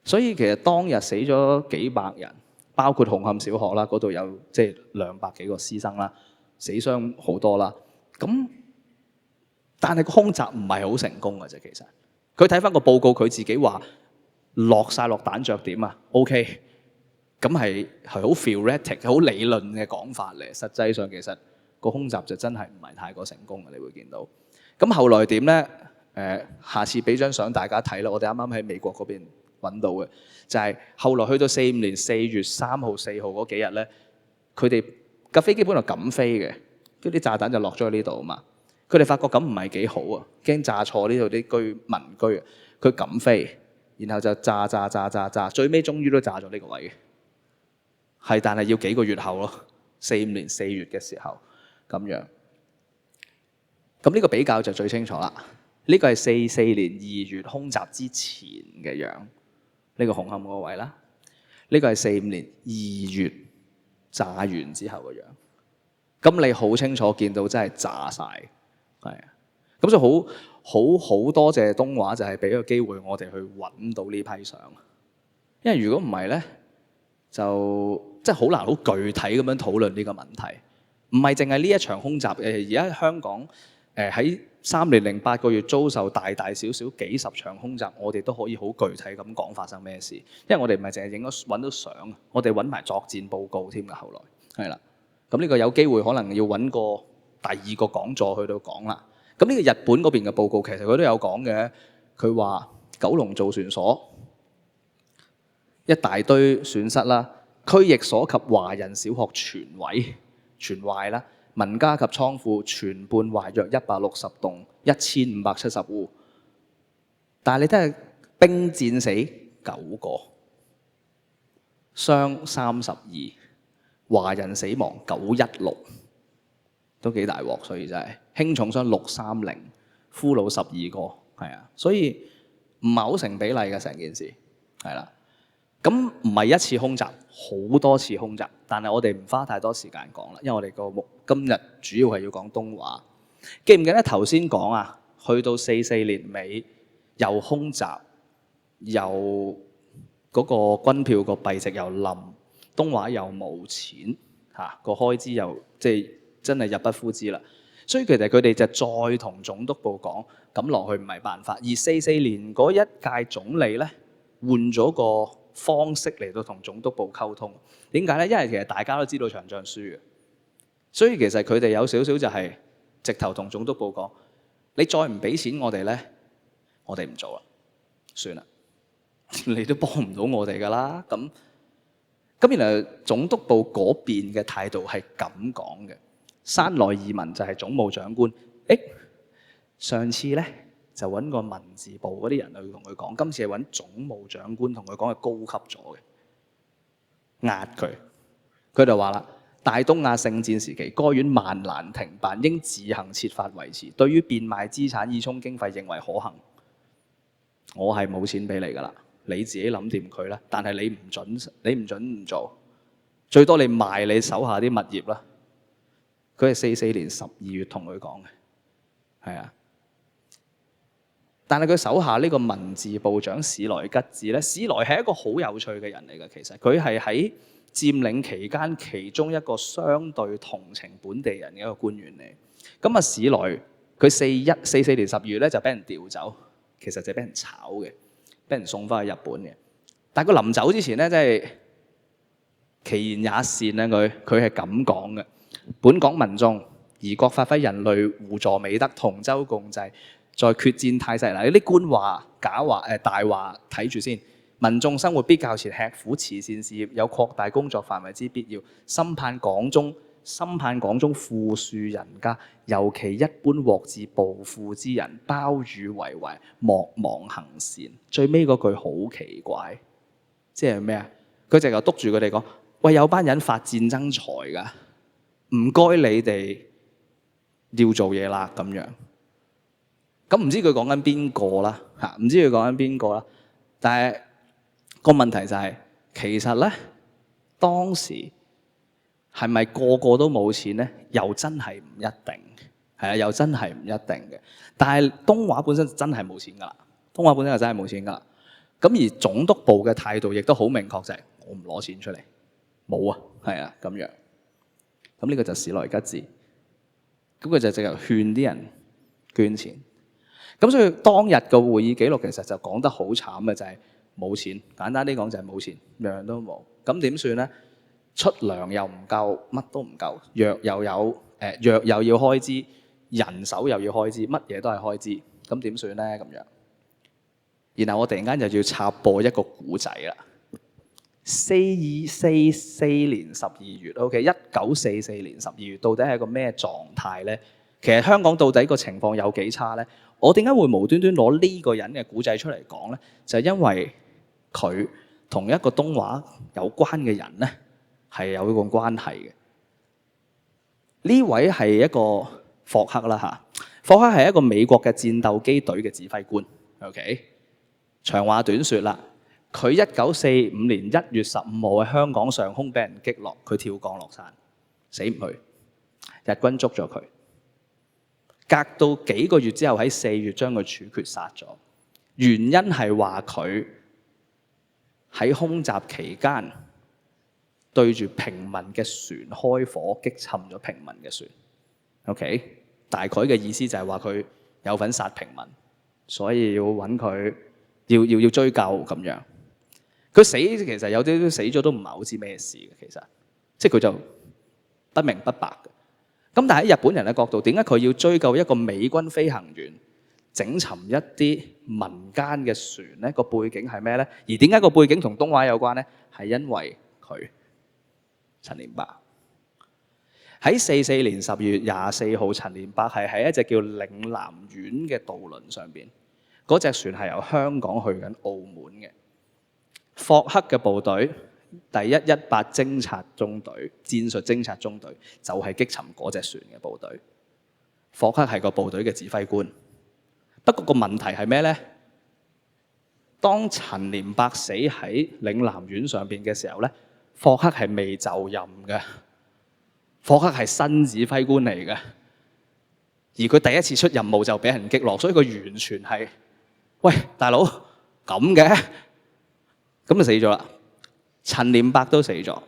B: 所以其實當日死咗幾百人，包括紅磡小學啦，嗰度有即係200幾個師生啦，死傷好多啦，咁。但係個空襲唔係好成功嘅啫，其實佢睇翻個報告，佢自己話落彈著點啊 ，OK， 咁係好 theoretic、好理論嘅講法嚟。實際上其實個空襲就真係唔係太過成功嘅，你會見到。咁後來點咧？下次俾張相大家睇啦。我哋啱啱喺美國嗰邊揾到嘅，就係後來去到45年4月3號、4號嗰幾日咧，佢哋架飛機本來敢飛嘅，跟住啲炸彈就落咗喺呢度啊嘛。佢哋發覺咁唔係幾好啊，驚炸錯呢度啲民居啊。佢敢飛，然後就炸，最尾終於都炸咗呢個位嘅。係，但係要幾個月後咯，45年4月嘅時候咁樣。咁呢個比較就最清楚啦。呢個係44年2月空襲之前嘅樣，呢個紅磡個位啦。呢個係45年2月炸完之後嘅樣。咁你好清楚見到真係炸晒。係啊，咁所以好多謝東華，就係俾個機會我哋去揾到呢批相。因為如果唔係咧，就即係好難好具體咁樣討論呢個問題。唔係淨係呢一場空襲，而家香港喺3年零8個月遭受大小小幾十場空襲，我哋都可以好具體咁講發生咩事。因為我哋唔係淨係揾到相，我哋揾埋作戰報告添㗎。後來係啦，咁呢個有機會可能要揾個第2個講座去到講啦。咁呢個日本嗰邊嘅報告其實佢都有講嘅。佢話九龍造船所一大堆損失啦，區役所及華人小學全壞啦，民家及倉庫全半壞，約160棟，1570戶。但係你睇下兵戰死9個，傷32，華人死亡916。都幾大鑊，所以真係輕重傷630，俘虜12個，係啊，所以唔係好成比例嘅成件事，係啦。咁唔係一次空襲，好多次空襲，但係我哋唔花太多時間講啦，因為我哋個今日主要係要講東華。記唔記得頭先講啊？去到44年尾又空襲，又嗰個軍票個幣值又冧，東華又冇錢嚇，個開支又即係真係入不敷支啦。所以其實佢哋就再同總督部講，咁落去唔係辦法。而44年嗰一屆總理咧，換咗個方式嚟到同總督部溝通。點解咧？因為其實大家都知道場仗輸嘅，所以其實佢哋有少少就係直頭同總督部講：你再唔俾錢我哋咧，我哋唔做啦，算啦，你都幫唔到我哋噶啦。咁原來總督部嗰邊嘅態度係咁講嘅。山內義文就係總務長官，上次咧就揾個文字部嗰啲人去同佢講，今次係揾總務長官同佢講係高級咗嘅，壓佢。佢就話啦：大東亞聖戰時期，該院萬難停辦，應自行設法維持。對於變賣資產以充經費，認為可行。我係冇錢俾你噶啦，你自己諗掂佢啦。但係你唔準唔做，最多你賣你手下啲物業啦。佢係44年12月同佢講嘅，係啊。但係佢手下呢個文字部長史萊吉治咧，史萊係一個好有趣嘅人嚟嘅。其實佢係喺佔領期間其中一個相對同情本地人嘅一個官員嚟。咁啊，史萊佢44年12月咧就俾人調走，其實就俾人炒嘅，俾人送翻去日本嘅。但係佢臨走之前咧，真係其言也善咧，佢係咁講嘅。本港民眾宜各發揮人類互助美德，同舟共濟，在決戰態勢。嗱，呢啲官話、假話、大話睇住先。民眾生活必較前吃苦，慈善事業有擴大工作範圍之必要。深盼港中富庶人家，尤其一般獲致暴富之人，包予為懷，莫忘行善。最尾嗰句好奇怪，即係咩啊？佢直頭督住佢哋講：喂，有班人發戰爭財㗎。唔該，你哋要做嘢啦咁樣。咁唔知佢講緊邊個啦嚇？唔知佢講緊邊個啦？但係個問題就係，其實咧當時係咪個個都冇錢咧？又真係唔一定，係啊，又真係唔一定嘅。但係東華本身真係冇錢㗎啦，東華本身就真係冇錢㗎啦。咁而總督部嘅態度亦都好明確，就係我唔攞錢出嚟，冇啊，係啊咁樣。咁呢個就史萊吉治，咁佢就直頭勸啲人捐錢。咁所以當日個會議記錄其實就講得好慘嘅，就係冇錢。簡單啲講就係冇錢，樣樣都冇。咁點算咧？出糧又唔夠，乜都唔夠。藥又要開支，人手又要開支，乜嘢都係開支。咁點算咧？咁樣。然後我突然間就要插播一個古仔啦。44年12月 ，1944年12月，到底係一個咩狀態咧？其實香港到底個情況有幾差咧？我點解會無端端攞呢個人嘅古仔出嚟講咧？就係因為佢同一個東華有關嘅人咧，係有一個關係嘅。呢位係一個霍克啦嚇，霍克係一個美國嘅戰鬥機隊嘅指揮官。OK， 長話短説啦。佢1945年1月15號喺香港上空俾人擊落，佢跳降落傘，死唔去。日軍捉咗佢，隔到幾個月之後喺4月將佢處決殺咗。原因係話佢喺空襲期間對住平民嘅船開火，擊沉咗平民嘅船。OK， 大概嘅意思就係話佢有份殺平民，所以要揾佢，要追究咁樣。佢死其實有啲死咗都唔係好知咩事嘅，其實即係佢就不明不白嘅。咁但係喺日本人嘅角度，點解佢要追究一個美軍飛行員整沉一啲民間嘅船咧？個背景係咩咧？而點解個背景同東華有關咧？係因為佢陳年伯喺44年12月24號，陳年伯係喺一隻叫嶺南丸嘅渡輪上邊，嗰隻船係由香港去緊澳門嘅。霍克嘅部隊第118偵察中隊、戰術偵察中隊就係擊沉嗰隻船嘅部隊。霍克係個部隊嘅指揮官。不過個問題係咩咧？當陳年伯死喺嶺南丸上邊嘅時候咧，霍克係未就任嘅。霍克係新指揮官嚟嘅，而佢第一次出任務就俾人擊落，所以佢完全係喂大佬咁嘅。咁就死咗啦。陳年伯都死咗。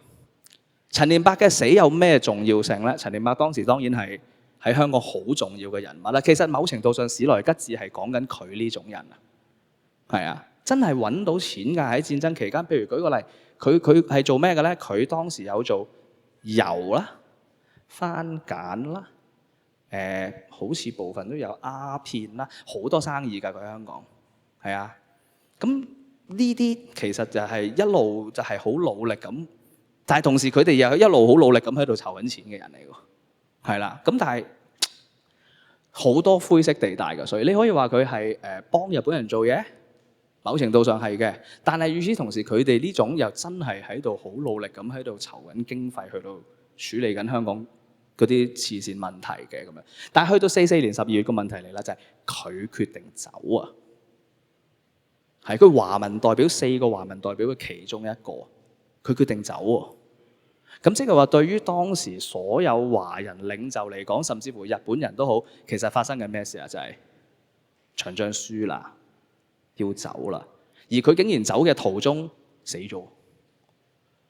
B: 陳年伯嘅死有咩重要性咧？陳年伯當時當然係喺香港好重要嘅人物啦。其實某程度上，史萊吉爾係講緊佢呢種人啊，係啊，真係揾到錢㗎喺戰爭期間。譬如舉個例，佢係做咩嘅咧？佢當時有做油啦、番梘啦，好似部分都有鴉片啦，好多生意㗎佢香港，係啊。咁呢啲其實就係一路就係好努力咁，但係同時佢哋又一路好努力咁喺度籌緊錢嘅人嚟㗎，係啦。咁但係好多灰色地帶㗎，所以你可以話佢係幫日本人做嘢，某程度上係嘅。但係與此同時，佢哋呢種又真係喺度好努力咁喺度籌緊經費，去到處理緊香港嗰啲慈善問題嘅咁樣。但係去到44年12月個問題嚟啦，就係佢決定走啊！係佢華文代表4個華文代表嘅其中一個，佢決定走喎。咁即係話，對於當時所有華人領袖嚟講，甚至乎日本人都好，其實發生緊咩事啊？就係長將輸啦，要走啦。而佢竟然走嘅途中死咗。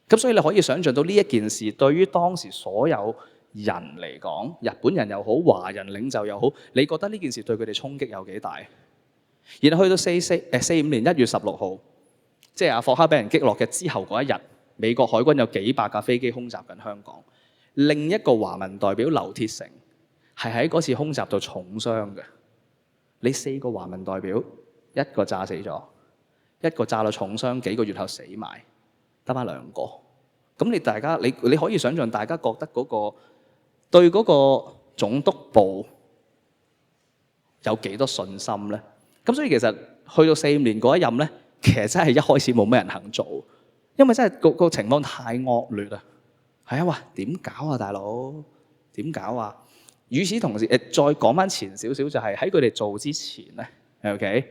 B: 咁所以你可以想像到呢一件事，對於當時所有人嚟講，日本人又好，華人領袖又好，你覺得呢件事對佢哋衝擊有幾大？然後去到45年1月16號，即係阿霍克俾人擊落嘅之後嗰一日，美國海軍有幾百架飛機空襲緊香港。另一個華文代表劉鐵成係喺嗰次空襲度重傷嘅。你4個華文代表，一個炸死咗，一個炸到重傷，幾個月後死埋，得返2個。咁你可以想象大家覺得對嗰個總督部有幾多信心咧？咁所以其實去到45年嗰一任咧，其實真係一開始冇咩人肯做，因為真係個情況太惡劣啦。係啊，哇點搞啊大佬？點搞啊？與此同時，再講翻前少少，就係喺佢哋做之前咧 ，OK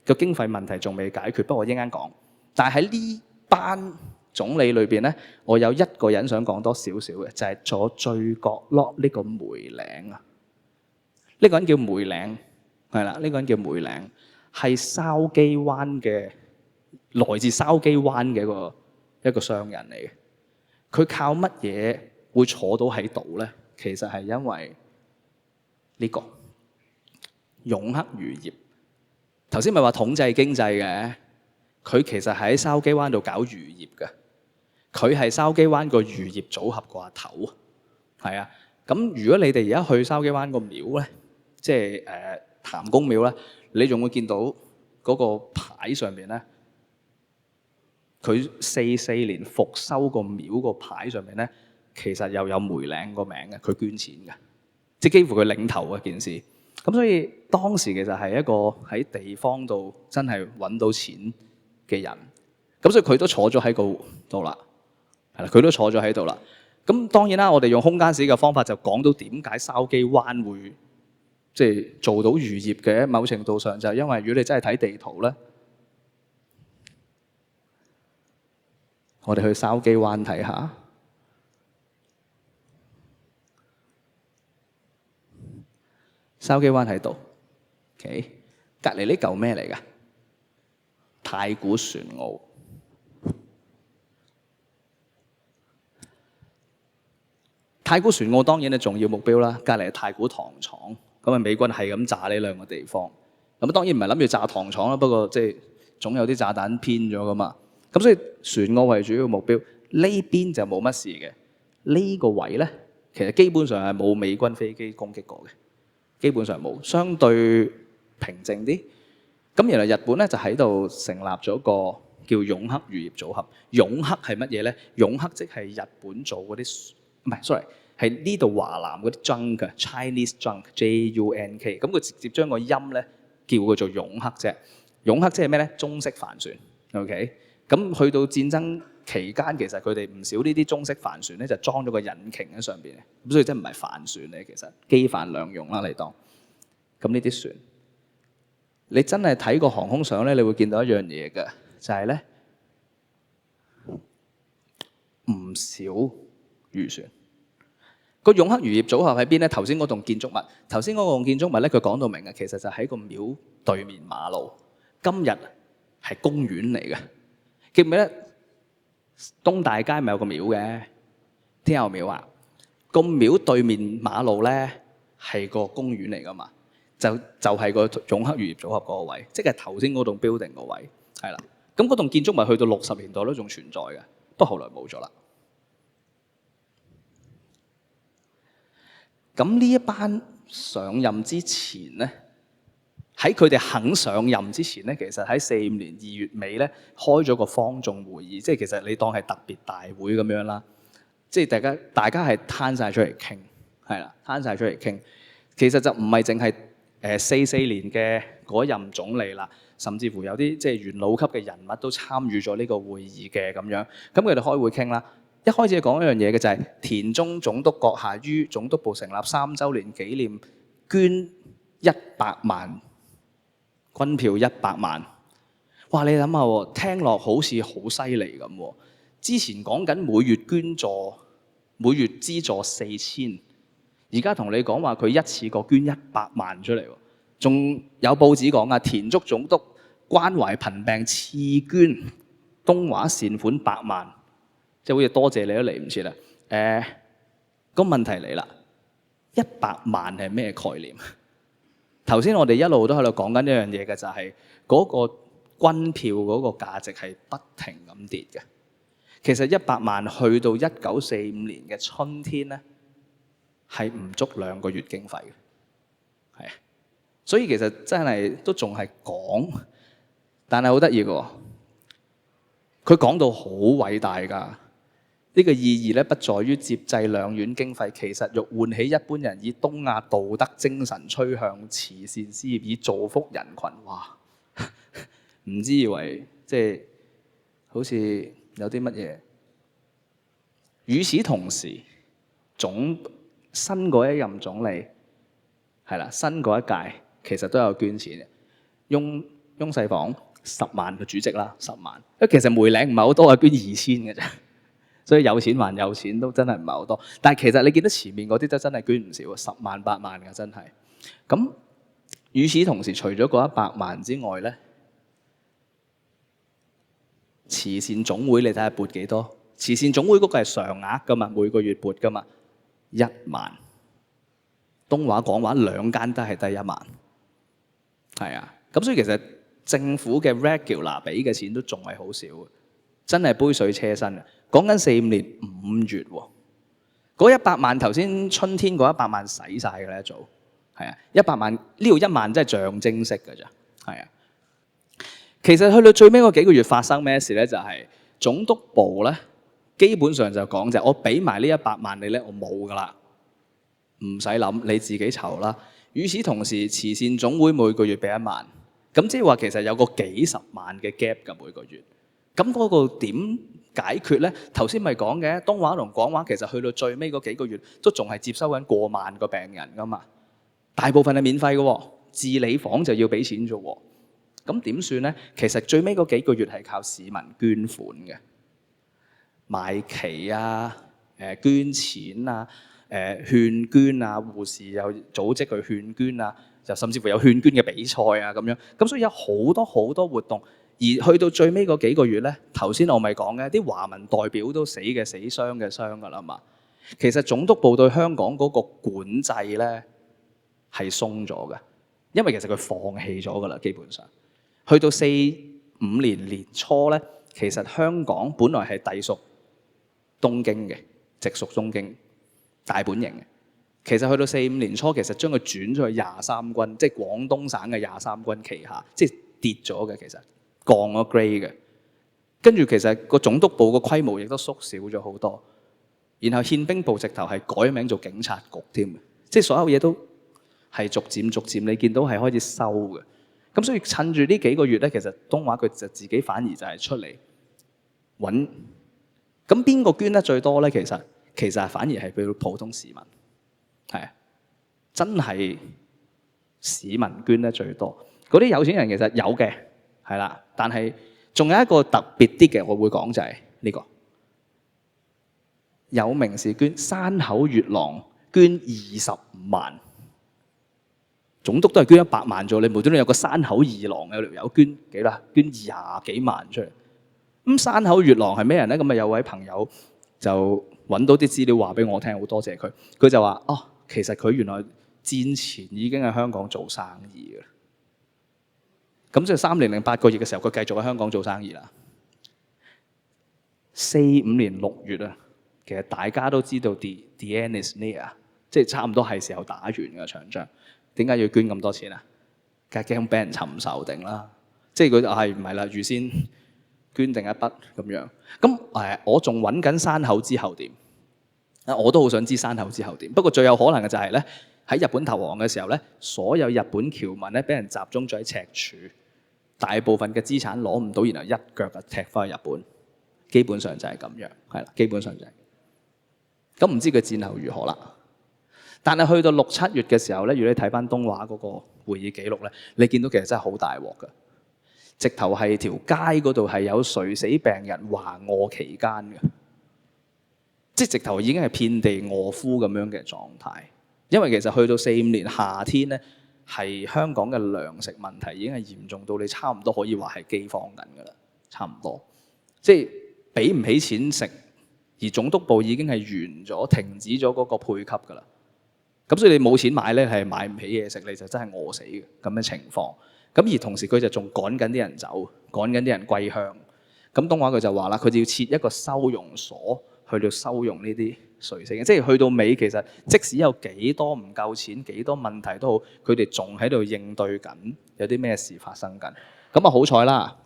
B: 個經費問題仲未解決，不過我一陣間講。但係喺呢班總理裏邊咧，我有一個人想講多少少嘅，就係坐最角落呢個梅嶺啊。呢個人叫梅嶺，係啦，呢個人叫梅嶺。係筲箕灣嘅，來自筲箕灣嘅一個商人嚟嘅。佢靠乜嘢會坐到喺度咧？其實係因為呢個擁克漁業。頭先咪話統制經濟嘅，佢其實喺筲箕灣度搞漁業嘅。佢係筲箕灣個漁業組合個阿頭啊。係啊，咁如果你哋而家去筲箕灣個廟咧，即係譚公廟咧。你仲會見到嗰個牌上面咧，佢44年復修個廟個牌上面咧，其實又有梅嶺個名嘅，佢捐錢嘅，即係幾乎佢領頭嗰件事。咁所以當時其實係一個喺地方度真係揾到錢嘅人。咁所以佢都坐咗喺度啦，係啦，佢都坐咗喺度啦。咁當然啦，我哋用空間史嘅方法就講到點解筲箕灣會即係做到漁業嘅，某程度上就係因為如果你真係睇地圖咧，我哋去筲箕灣睇下，筲箕灣喺度 ，OK， 隔離呢嚿咩嚟㗎？太古船澳。太古船澳當然係重要目標啦，隔離係太古糖廠。咁啊，美軍係咁炸呢兩個地方。咁當然唔係諗住炸糖廠啦，不過即係總有啲炸彈偏咗噶嘛。咁所以船澳係主要目標，呢邊就冇乜事嘅。呢個位咧，其實基本上係冇美軍飛機攻擊過嘅，基本上冇，相對平靜啲。咁原來日本咧就喺度成立咗個叫擁克漁業組合。擁克係乜嘢咧？擁克即係日本做嗰啲，唔係，sorry。係呢度華南嗰啲 junk 嘅 Chinese junk，JUNK， 咁佢直接將個音咧叫佢做擁克啫。擁克即係咩咧？中式帆船 ，OK。咁去到戰爭期間，其實佢哋唔少呢啲中式帆船咧就裝咗個引擎喺上邊嘅，咁所以真係唔係帆船咧，其實機帆兩用啦嚟當。咁呢啲船，你真係睇個航空相咧，你會見到一樣嘢嘅，就係咧唔少漁船。個擁克漁業組合喺邊咧？頭先嗰棟建築物，頭先嗰棟建築物咧，佢講到明嘅，其實就喺個廟對面馬路。今日係公園嚟嘅，記唔記得東大街咪有個廟嘅？天后廟啊，個廟對面馬路咧係個公園嚟噶嘛，就係個總克漁業組合嗰個位，即係頭先嗰棟 building 個位，係啦。咁嗰棟建築物去到60年代都仲存在嘅，不過後來冇咗啦。咁呢一班上任之前咧，喺佢哋肯上任之前咧，其實喺45年2月尾咧開咗個方眾會議，即係其實你當係特別大會咁樣啦，即係大家係攤晒出嚟傾，係啦，攤晒出嚟傾。其實就唔係淨係44年嘅嗰任總理啦，甚至乎有啲即係元老級嘅人物都參與咗呢個會議嘅咁樣。咁佢哋開會傾啦。一開始講一樣嘢嘅就係田中總督閣下於總督部成立3週年紀念捐100萬軍票100萬。哇！你諗下喎，聽落好似好犀利咁喎。之前講緊每月捐助，每月資助4000，而家同你講話佢一次過捐100萬出嚟喎。仲有報紙講啊，田中總督關懷貧病賜捐東華善款100萬。即係好似多謝你都嚟唔切啦。個問題嚟啦，100萬係咩概念？頭先我哋一路都喺度講緊一樣嘢嘅，就係嗰個軍票嗰個價值係不停咁跌嘅。其實100萬去到1945年嘅春天咧，係唔足2個月經費嘅，係啊。所以其實真係都仲係講，但係好得意嘅喎。佢講到好偉大㗎。呢個意義咧，不在於接濟兩院經費，其實欲喚起一般人以東亞道德精神趨向慈善事業，以造福人群。哇！唔知以為即係好似有啲乜嘢。與此同時，新嗰一任總理係啦，新嗰一屆其實都有捐錢嘅。翁世房10萬嘅主席啦，10萬。因為其實梅嶺唔係好多啊，捐2000嘅啫。所以有錢還有錢都真係唔係好多，但係其實你見到前面嗰啲都真係捐唔少，10萬8萬嘅真係。咁與此同時，除咗嗰100萬之外咧，慈善總會你睇下撥幾多？慈善總會嗰個係常額噶嘛，每個月撥噶嘛，1萬。東華廣華兩間都係得1萬，係啊。咁所以其實政府嘅 regular 俾嘅錢都仲係好少嘅，真係杯水車薪嘅。講緊45年5月喎，嗰100萬頭先春天嗰100萬使晒嘅咧，一早係啊，100萬呢度1萬真係象徵式㗎咋，係啊。其實去到最尾嗰幾個月發生咩事咧？就係總督部咧，基本上就講就係我俾埋呢100萬你咧，我冇㗎啦，唔使諗，你自己籌啦。與此同時，慈善總會每個月俾1萬，咁即係話其實有個幾十萬嘅 gap 㗎每個月。咁嗰個點解決咧？頭先咪講嘅，東華同廣華其實去到最尾嗰幾個月都仲係接收緊過萬個病人噶嘛，大部分係免費嘅喎，治理房就要俾錢啫喎。咁點算咧？其實最尾嗰幾個月係靠市民捐款嘅，賣旗啊、捐錢啊、勸捐啊，護士有組織去勸捐啊，就甚至乎有勸捐嘅比賽啊咁樣。咁所以有好多好多活動。而去到最尾嗰幾個月咧，頭先我咪講嘅，啲華文代表都死嘅死，傷嘅傷㗎啦嘛。其實總督部對香港嗰個管制咧係鬆咗嘅，因為其實佢放棄咗㗎啦，基本上。去到45年年初咧，其實香港本來係隸屬東京嘅，直屬東京大本營嘅。其實去到45年初，其實將佢轉咗去23軍，即係廣東省嘅23軍旗下，即係跌咗嘅其實。降咗 grade 嘅，跟住其實個總督部個規模亦都縮小咗好多，然後憲兵部直頭係改名做警察局添，即係所有嘢都係逐漸你見到係開始收嘅。咁所以趁住呢幾個月咧，其實東華佢就自己反而就係出嚟揾，咁邊個捐得最多咧？其實反而係俾普通市民，係啊，真係市民捐得最多。嗰啲有錢人其實有嘅。係啦，但係仲有一個特別啲嘅，我會講就係呢個有名是捐山口月郎捐25萬，總督都係捐100萬咗，你無端端有個山口二郎有條友捐幾啦？捐20幾萬出嚟。咁山口月郎係咩人咧？咁啊有位朋友就揾到啲資料話俾我聽，好多謝佢。佢就話哦，其實佢原來戰前已經喺香港做生意嘅。咁即係3年8個月嘅時候，佢繼續喺香港做生意啦。4-5年6月啊，其實大家都知道 the end is near， 即係差唔多係時候打完嘅場仗。點解要捐咁多錢啊？梗係驚俾人尋仇定啦。即係佢係唔係啦？預先捐定一筆咁樣。咁我仲揾緊山口之後點？我都好想知山口之後點。不過最有可能嘅就係咧，喺日本投降嘅時候咧，所有日本僑民咧俾人集中咗喺赤柱，大部分嘅資產攞唔到，然後一腳就踢翻去日本。基本上就係咁樣，係啦，基本上就係。咁唔知佢戰後如何啦？但係去到6-7月嘅時候咧，如果你睇翻東華嗰個會議記錄咧，你見到其實真係好大鑊㗎。直頭係條街嗰度係有垂死病人橫臥期間嘅，即係直頭已經係遍地餓枯咁樣嘅狀態。因為其實去到4-5年夏天咧，係香港嘅糧食問題已經係嚴重到你差唔多可以話係饑荒緊㗎啦，差唔多。即係俾唔起錢食，而總督部已經係完咗，停止咗嗰個配給㗎啦。咁所以你冇錢買咧，係買唔起嘢食，你就真係餓死嘅咁嘅情況。咁而同時佢就仲趕緊啲人走，趕緊啲人歸鄉。咁東華佢就話啦，佢就要設一個收容所去到收容呢啲垂死嘅，即係去到尾其實即使有幾多唔夠錢，幾多問題都好，佢哋仲喺度應對緊，有啲咩事發生緊。咁啊好彩啦，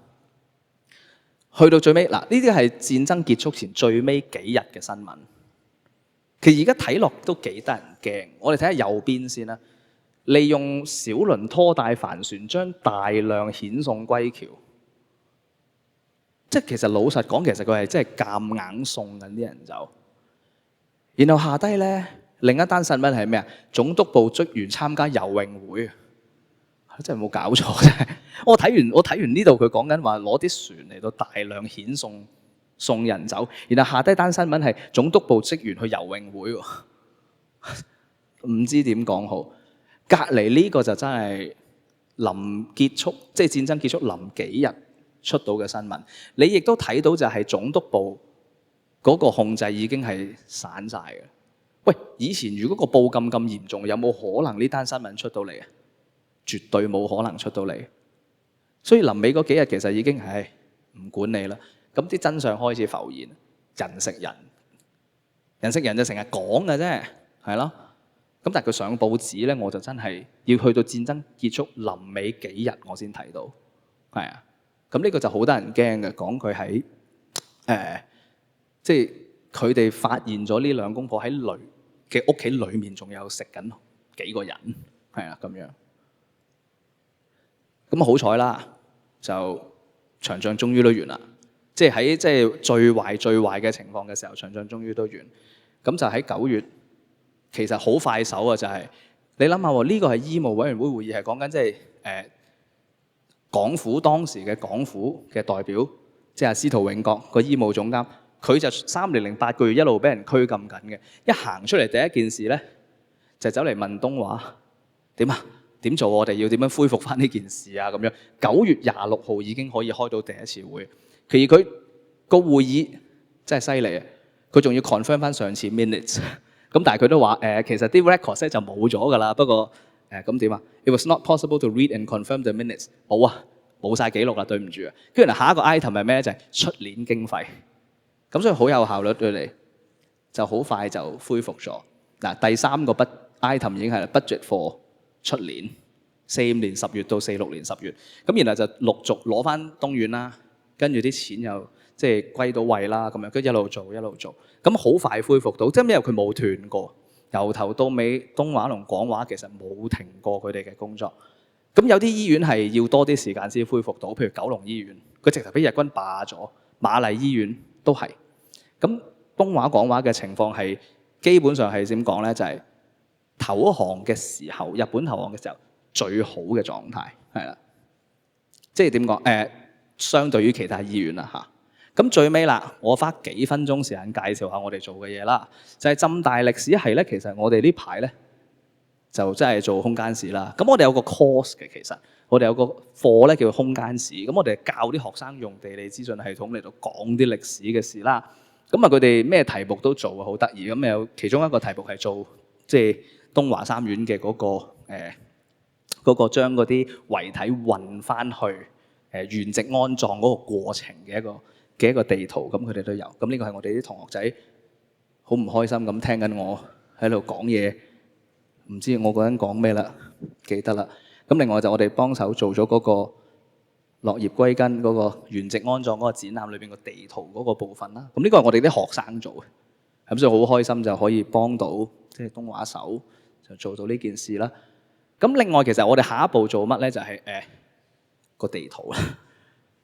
B: 去到最尾嗱，呢啲係戰爭結束前最尾幾日嘅新聞。其實而家睇落都幾得人驚。我哋睇下右邊先啦。利用小輪拖帶帆船將大量遣送歸僑，即係其實老實講，其實佢係真係夾硬送緊啲人走。然後下低咧，另一單新聞係咩啊？總督部職員參加游泳會，真係冇搞錯啫！我睇完呢度，佢講緊話攞啲船嚟到大量遣送人走，然後下低單新聞係總督部職員去游泳會喎，唔知點講好。隔離呢個就真係臨結束，即係戰爭結束臨幾日出到嘅新聞。你亦都睇到就係總督部嗰個控制已經係散晒嘅。喂，以前如果個報禁咁嚴重，有冇可能呢單新聞出到嚟啊？絕對冇可能出到嚟。所以臨尾嗰幾日其實已經係唔管你啦。咁啲真相開始浮現，人食人，人食人就成日講嘅啫，係咯。咁但係佢上報紙咧，我就真係要去到戰爭結束臨尾幾日我先睇到，係啊。咁呢個就好得人驚嘅，講佢喺即係佢哋發現咗呢兩公婆喺嘅屋企裏面仲有食緊幾個人，係啊咁樣。咁好彩啦，就場仗終於都完啦。即係喺最壞嘅情況嘅時候，場仗終於都完。咁就喺9月。其實好快手啊！就係你諗下喎，呢個係醫務委員會會議，係講緊即係港府當時嘅港府嘅代表，即係司徒永國個醫務總監，佢就3年8個月一路俾人拘禁緊嘅。一行出嚟第一件事咧，就走嚟問東華點啊？點做？我哋要點樣恢復翻呢件事啊？咁樣9月26號已經可以開到第一次會，其實佢個會議真係犀利啊！佢仲要 confirm 翻上次 minutes。咁但係佢都話其實啲 records 就冇咗㗎啦。不過咁點啊 ？It was not possible to read and confirm the minutes。冇啊，冇晒記錄啦，對唔住啊。跟住下一個 item 係咩？就係出年經費。咁所以好有效率對你，就好快就恢復咗。嗱，第3個 item 已經係 budget for 出年4-5年10月到4-6年10月。咁然後就陸續攞翻東院啦，跟住啲錢又即係歸到位啦，咁樣跟住一路做，咁好快恢復到，即係因為佢冇斷過，由頭到尾東華同廣華其實冇停過佢哋嘅工作。咁有啲醫院係要多啲時間先恢復到，譬如九龍醫院，佢直頭俾日軍霸咗，瑪麗醫院都係。咁東華廣華嘅情況係基本上係點講咧？就係投降嘅時候，日本投降嘅時候最好嘅狀態係啦，即係點講？相對於其他醫院啦嚇。咁最尾啦，我花幾分鐘時間介紹下我哋做嘅嘢啦。就係浸大歷史系咧，其實我哋呢排咧就真係做空間史啦。咁我哋有個 course 嘅，其實我哋有個課咧叫空間史。咁我哋教啲學生用地理資訊系統嚟到講啲歷史嘅事啦。咁啊，佢哋咩題目都做啊，好得意。咁有其中一個題目係做即係東華三院嘅嗰個將嗰啲遺體運翻去原籍安葬嗰個過程嘅一個地圖，咁佢哋都有。咁呢個係我哋啲同學仔好唔開心咁聽緊我喺度講嘢，唔知我嗰陣講咩啦，記得啦。咁另外就我哋幫手做咗嗰個落葉歸根嗰個原籍安葬嗰個展覽裏邊個地圖嗰個部分啦。咁呢個係我哋啲學生做嘅，咁所以好開心就可以幫到即係東華手就做到呢件事啦。咁另外其實我哋下一步做乜咧？就係個地圖啦。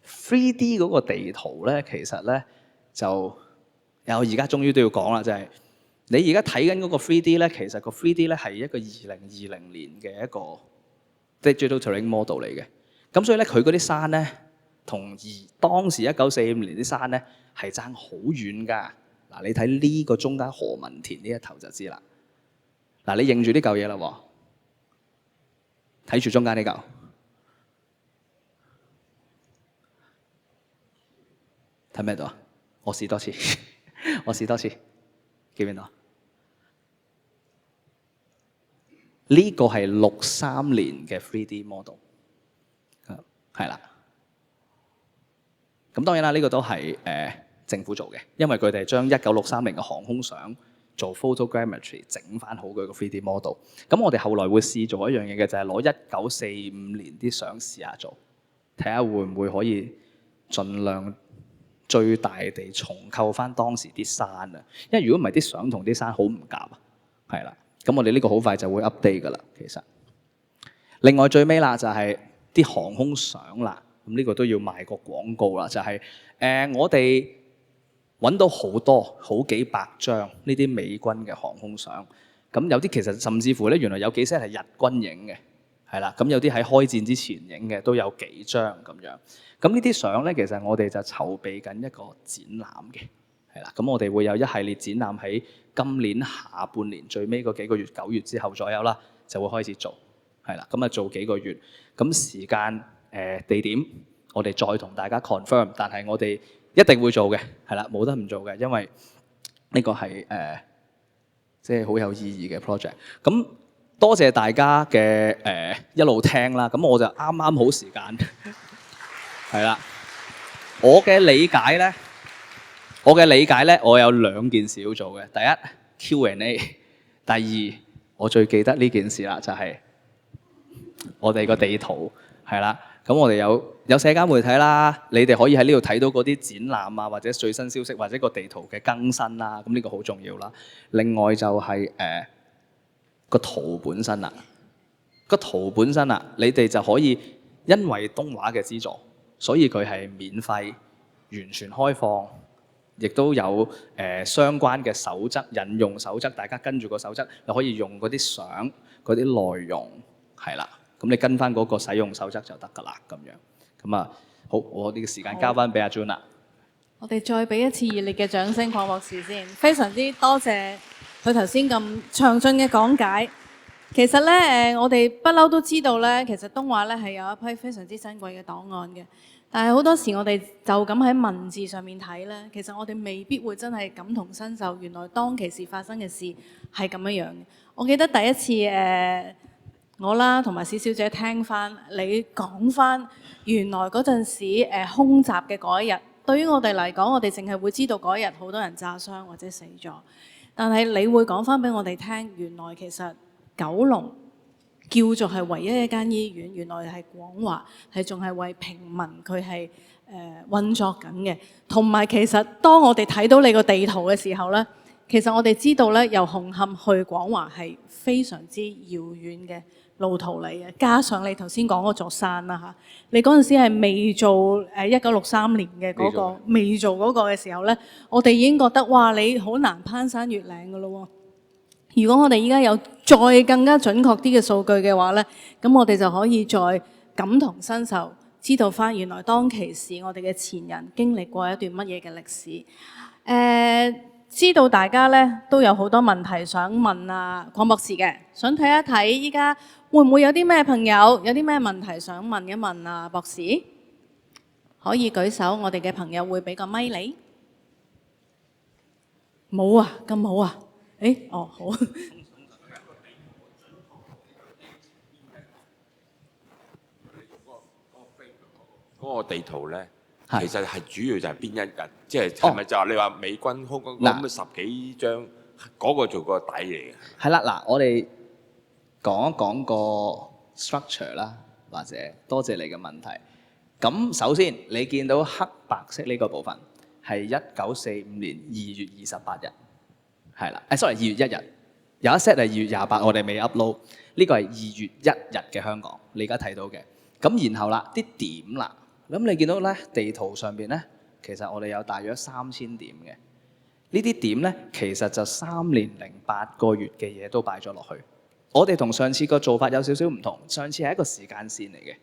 B: 3D 嗰個地圖咧，其實咧就而家終於都要講啦，就係你而家睇緊嗰個 3D 咧，其實個 3D 咧係一個2020年嘅一個 Digital Terrain Model 嚟嘅。咁所以咧，佢嗰啲山咧，同當時1945年啲山咧係爭好遠㗎。嗱，你睇呢個中間何文田呢一頭就知啦。嗱，你認住呢嚿嘢啦喎，睇住中間呢嚿。睇咩到啊？我試多次，我試多次，見唔見到？呢個係63年嘅 3D model， 係啦。咁當然啦，呢個都係政府做嘅，因為佢哋將1963年嘅航空相做 photogrammetry 整翻好佢個 3D model。咁我哋後來會試做一樣嘢嘅，就係攞1945年啲相試下做，睇下會唔會可以盡量最大地重構翻當時啲山啊，因為如果唔係啲相同啲山好唔夾啊，係啦。咁我哋呢個好快就會 update 噶啦，其實。另外最尾啦就係啲航空相啦，咁呢個都要賣個廣告啦，就係我哋揾到好幾百張呢啲美軍嘅航空相，咁有啲其實甚至乎咧原來有幾 set 係日軍影嘅，係啦，咁有啲喺開戰之前影嘅都有幾張咁樣。咁呢啲相咧，其實我哋就籌備緊一個展覽嘅，係啦。咁我哋會有一系列展覽喺今年下半年最尾嗰幾個月，9月之後左右啦，就會開始做，係啦。咁啊做幾個月，咁時間地點我哋再同大家 confirm， 但係我哋一定會做嘅，係啦，冇得唔做嘅，因為呢個係即係好有意義嘅 project。咁多謝大家嘅一路聽啦，咁我就啱啱好時間。係啦，我嘅理解咧，我有2件事要做嘅。第一 Q&A， 第二我最記得呢件事啦，就係我哋個地圖係啦。咁我哋有社交媒體啦，你哋可以喺呢度睇到嗰啲展覽啊，或者最新消息，或者個地圖嘅更新啦。咁呢個好重要啦。另外就係個圖本身啦，你哋就可以因為東華嘅資助。所以佢係免費、完全開放，亦都有相關嘅守則、引用守則，大家跟住個守則，就可以用嗰啲相、嗰啲內容，係啦。咁你跟翻嗰個使用守則就得㗎啦，咁樣。咁啊，好，我呢個時間交翻俾阿 June 啦。
A: 我哋再俾一次熱烈嘅掌聲，鄺博士先，非常之多謝佢頭先咁詳盡嘅講解。其實咧，我哋不嬲都知道咧，其實東華咧係有一批非常之珍貴嘅檔案嘅。但係好多時我哋就咁喺文字上面睇咧，其實我哋未必會真係感同身受，原來當其時發生嘅事係咁樣樣嘅。我記得第一次我啦同埋史小姐聽翻你講翻，原來嗰陣時空襲嘅嗰一日，對於我哋嚟講，我哋淨係會知道嗰一日好多人炸傷或者死咗。但係你會講翻俾我哋聽，原來其實九龍叫做係唯一一間醫院，原來係廣華，係仲係為平民佢係運作緊嘅。同埋其實當我哋睇到你個地圖嘅時候咧，其實我哋知道咧，由紅磡去廣華係非常之遙遠嘅路途嚟嘅。加上你頭先講嗰座山啦嚇，你嗰陣時係未做1963年嘅嗰個未做嗰個嘅時候咧，我哋已經覺得哇，你好難攀山越嶺噶咯喎。如果我哋依家有再更加準確啲嘅數據嘅話咧，咁我哋就可以再感同身受，知道翻原來當其時我哋嘅前人經歷過一段乜嘢嘅歷史。知道大家咧都有好多問題想問啊鄺博士嘅，想睇一睇依家會唔會有啲咩朋友有啲咩問題想問一問啊博士？可以舉手，我哋嘅朋友會俾個咪你。冇啊，咁好啊？哦好。
C: 嗰個地圖咧，
B: 係
C: 其實係主要就係邊一日？即係係咪就係你話美軍空軍咁十幾張嗰個做個底嚟嘅？
B: 係啦，嗱，我哋講一講個 structure 啦，或者多謝你嘅問題。咁首先你見到黑白色呢個部分係1945年2月28日，係啦，sorry 2月1日，有一 set 係2月28，我哋未 upload，呢個係2月1日嘅香港，你而家睇到嘅。咁然後啦，啲點啦，咁你見到咧地圖上邊咧，其實我哋有大約3000點嘅。呢啲點咧，其實就3年零8個月嘅嘢都擺咗落去。我哋同上次個做法有少少唔同，上次係一個時間線嚟嘅。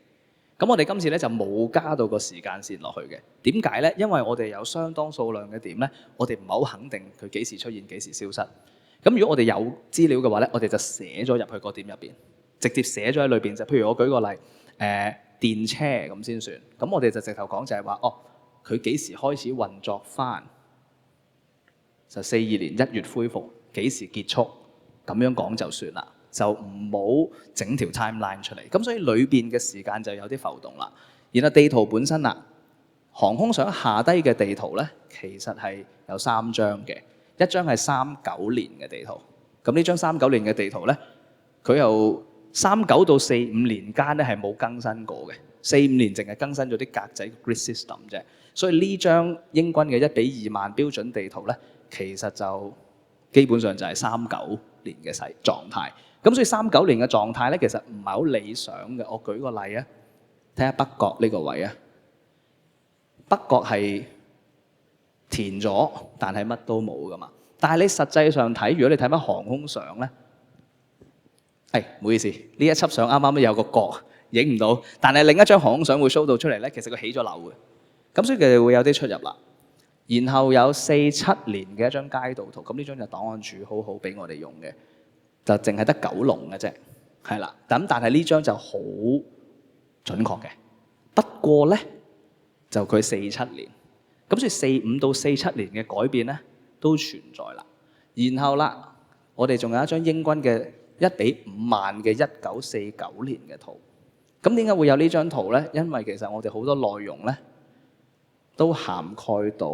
B: 咁我哋今次咧就冇加到個時間線落去嘅。點解咧？因為我哋有相當數量嘅點咧，我哋唔係好肯定佢幾時出現、幾時消失。咁如果我哋有資料嘅話咧，我哋就寫咗入去個點入邊，直接寫咗喺裏邊就。譬如我舉個例，電車咁先算。咁我哋就直頭講就係話，哦，佢幾時開始運作翻？就42年1月恢復，幾時結束？咁樣講就算啦，就唔好整條 timeline 出嚟。咁所以裏邊嘅時間就有啲浮動啦。然後地圖本身啦，航空上下低嘅地圖咧，其實係有3張嘅，一張係39年嘅地圖。咁呢張39年嘅地圖咧，佢由39到45年間咧係冇更新過嘅，45年淨係更新咗啲格仔 grid system 啫。所以呢張英軍嘅1:20000標準地圖咧，其實就基本上就係39年嘅狀態。咁所以39年嘅狀態咧，其實唔係好理想嘅。我舉個例啊，睇下北角呢個位啊，北角係填咗，但係乜都冇噶嘛。但係你實際上睇，如果你睇翻航空相咧，唔好意思，呢一輯相啱啱都有個角影唔到，但係另一張航空相會 show 到出嚟咧，其實佢起咗樓嘅。咁所以佢哋會有啲出入啦。然後有47年嘅一張街道圖，咁呢張就檔案處好好俾我哋用嘅，就淨係得九龍嘅啫，係啦。咁但係呢張就好準確嘅。不過咧，就佢47年，咁所以45到47年嘅改變咧都存在啦。然後啦，我哋仲有一張英軍嘅1:50,000嘅1949年嘅圖。咁點解會有呢張圖咧？因為其實我哋好多內容咧，都涵蓋到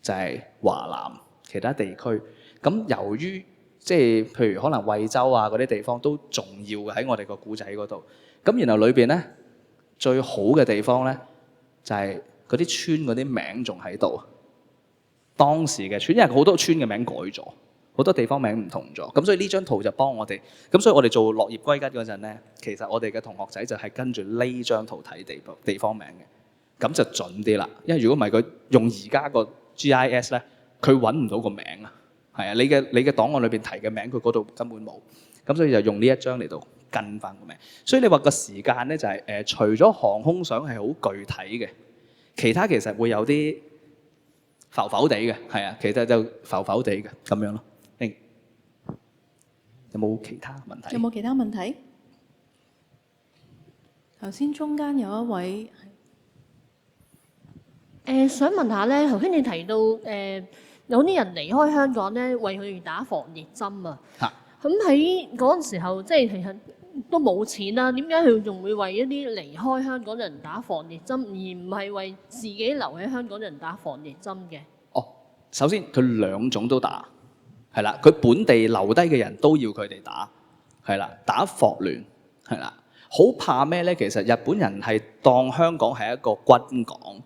B: 就係華南其他地區。咁由於即係譬如可能惠州啊嗰啲地方都重要嘅喺我哋個古仔嗰度。咁然後裏邊咧最好嘅地方咧就係嗰啲村嗰啲名仲喺度。當時嘅村，因為好多村嘅名改咗，好多地方名唔同咗。咁所以呢張圖就幫我哋。咁所以我哋做落葉歸根嗰陣咧，其實我哋嘅同學仔就係跟住呢張圖睇地方名嘅。咁就準啲啦，因為如果唔係佢用而家個 GIS 咧，佢揾唔到個名啊。係啊，你嘅檔案裏邊提嘅名，佢嗰度根本冇。咁所以就用呢一張嚟到跟翻個名。所以你話個時間咧就係除咗航空相係好具體嘅，其他其實會有啲浮浮地嘅，係啊，其實就浮浮地嘅咁樣咯。有冇其他問題？
A: 有冇其他問題？頭先中間有一位。
D: 想問下咧，頭先你提到有啲人離開香港咧，為佢哋打防疫針啊。咁喺嗰陣時候，即係其實都冇錢啦。點解佢仲會為一啲離開香港人打防疫針，而唔係為自己留喺香港人打防疫針嘅？
B: 哦，首先佢兩種都打，係啦。佢本地留低嘅人都要佢哋打，係啦，打霍亂，係啦。好怕咩咧？其實日本人係當香港係一個軍港。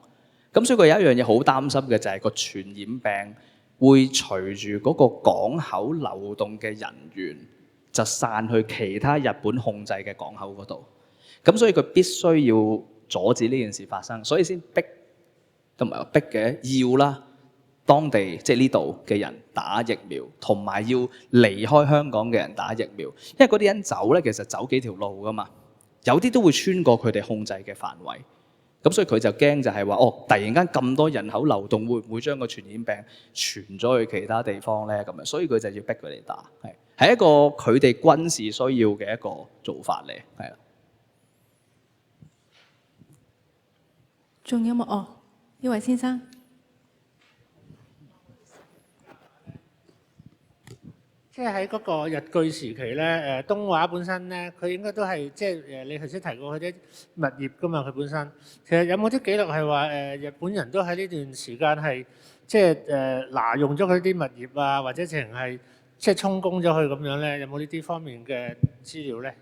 B: 咁所以佢有一樣嘢好擔心嘅就係個傳染病會隨住嗰個港口流動嘅人員就散去其他日本控制嘅港口嗰度。咁所以佢必須要阻止呢件事發生，所以先逼都唔係話逼嘅，要啦當地即係呢度嘅人打疫苗，同埋要離開香港嘅人打疫苗。因為嗰啲人走咧，其實走幾條路噶嘛，有啲都會穿過佢哋控制嘅範圍。咁所以佢就驚就係話，突然間咁多人口流動，會唔會將個傳染病傳咗去其他地方咧？咁樣，所以佢就要逼佢哋打，係一個佢哋軍事需要嘅一個做法嚟，係啦。
A: 仲有冇？呢位先生。
E: 即係喺嗰個日據時期咧，東華本身咧，佢應該都係即係你頭先提過佢啲物業噶嘛，佢本身其實有冇啲記錄係話日本人都喺呢段時間係即係拿用咗佢啲物業啊，或者淨係即係充公咗佢咁樣咧？有冇呢啲方面嘅資料咧？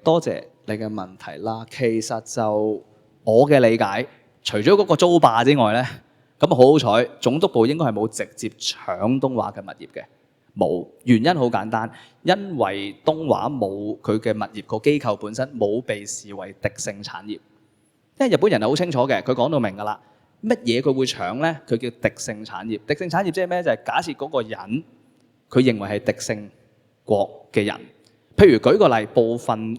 B: 多謝你嘅問題啦。其實就我嘅理解，除咗嗰個租霸之外咧，咁好好彩，總督部應該係冇直接搶東華嘅物業嘅。冇，原因好簡單，因為東華冇佢嘅物業個機構本身冇被視為敵性產業，因為日本人係好清楚嘅，佢講到明㗎啦，乜嘢佢會搶咧？佢叫敵性產業。敵性產業即係咩？就係假設嗰個人佢認為係敵性國嘅人，譬如舉個例，部分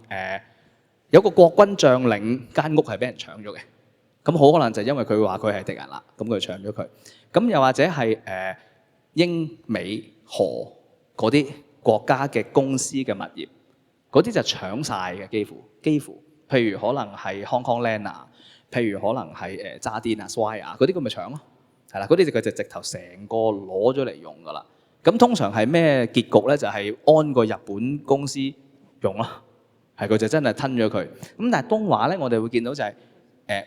B: 有個國軍將領間屋係俾人搶咗嘅，咁好可能就因為佢話佢係敵人啦，咁佢搶咗佢。咁又或者係英美荷嗰啲國家嘅公司嘅物業，嗰啲就搶晒嘅，幾乎。譬如可能係 Hong Kong Land 啊，譬如可能係渣甸啊、Swire 啊嗰啲，咁咪搶咯，係啦，嗰啲佢就直頭成個攞咗嚟用㗎啦。咁通常係咩結局咧？就係安個日本公司用咯，係佢就真係吞咗佢。咁但係東華咧，我哋會見到就係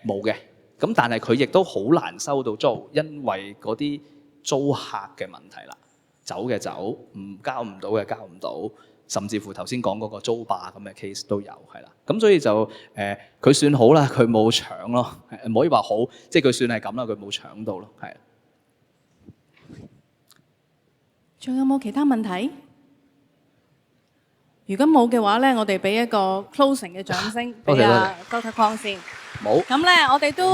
B: 冇嘅。咁但係佢亦都好難收到租，因為嗰啲租客嘅問題啦。走嘅走，交唔到嘅交唔到，甚至乎頭先講嗰個租霸咁嘅 case 都有，係啦。咁所以就佢算好啦，佢冇搶咯，唔可以話好，即係佢算係咁啦，佢冇搶到咯，係。
A: 仲有冇其他問題？如果冇嘅話咧，我哋俾一個 closing 嘅掌聲俾Dr. Kwong 先。
B: 冇。
A: 咁咧，我哋都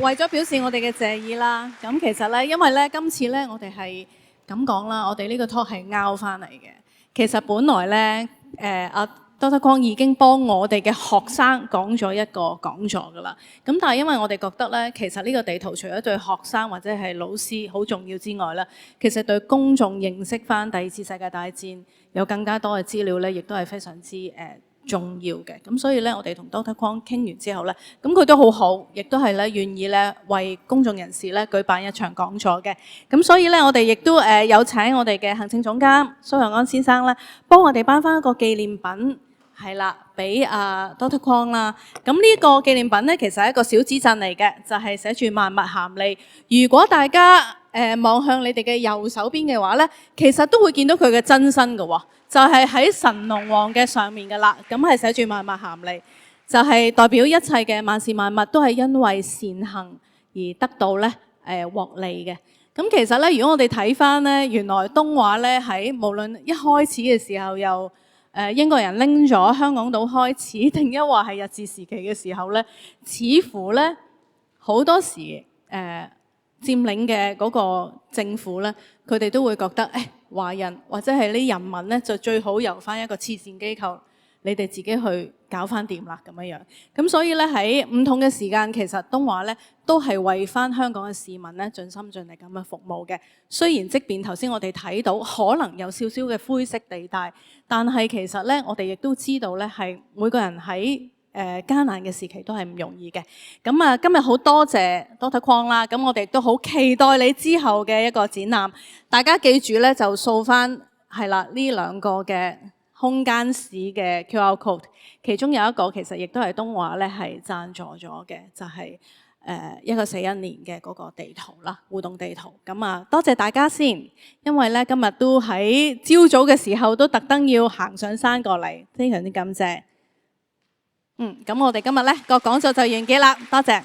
A: 為咗表示我哋嘅謝意啦。咁其實咧，因為咧今次咧，我哋係咁講啦，我哋呢個 talk 係拗翻嚟嘅。其實本來咧，阿Dr. Kwong已經幫我哋嘅學生講咗一個講座㗎啦。咁但係因為我哋覺得咧，其實呢個地圖除咗對學生或者係老師好重要之外咧，其實對公眾認識翻第二次世界大戰有更加多嘅資料咧，亦都係非常之重要嘅。咁所以咧，我哋同 Dr. Kwong 傾完之後咧，咁佢都好好，亦都係咧願意咧為公眾人士咧舉辦一場講座嘅。咁所以咧，我哋亦都有請我哋嘅行政總監蘇佑安先生咧，幫我哋頒翻一個紀念品，係啦，俾Dr. Kwong 啦。咁呢個紀念品咧，其實係一個小紙鎮嚟嘅，就係寫住萬物涵利。如果大家望向你哋嘅右手邊嘅話咧，其實都會見到佢嘅真身嘅喎。就係喺神龍王嘅上面㗎啦，咁係寫住萬物涵利，就係代表一切嘅萬事萬物都係因為善行而得到咧獲利嘅。咁其實咧，如果我哋睇翻咧，原來東華咧喺無論一開始嘅時候，由英國人拎咗香港島開始，定一話係日治時期嘅時候咧，似乎咧好多時佔領嘅嗰個政府咧，佢哋都會覺得華人或者係啲人民咧，就最好由翻一個慈善機構，你哋自己去搞翻掂啦咁樣樣。咁所以咧喺唔同嘅時間，其實東華咧都係為翻香港嘅市民咧盡心盡力咁樣服務嘅。雖然即便頭先我哋睇到可能有少少嘅灰色地帶，但係其實咧我哋亦都知道咧係每個人喺艱難嘅時期都係唔容易嘅。咁啊，今日好多謝 Dr. Kwong 啦。咁我哋都好期待你之後嘅一個展覽。大家記住咧，就掃翻係啦呢兩個嘅空間史嘅 QR code。其中有一個其實亦都係東華咧係贊助咗嘅，就係1941年嘅嗰個地圖啦，互動地圖。咁啊，多謝大家先，因為咧今日都喺朝早嘅時候都特登要行上山過嚟，非常之感謝。咁我哋今日咧個講座就完結啦，多謝。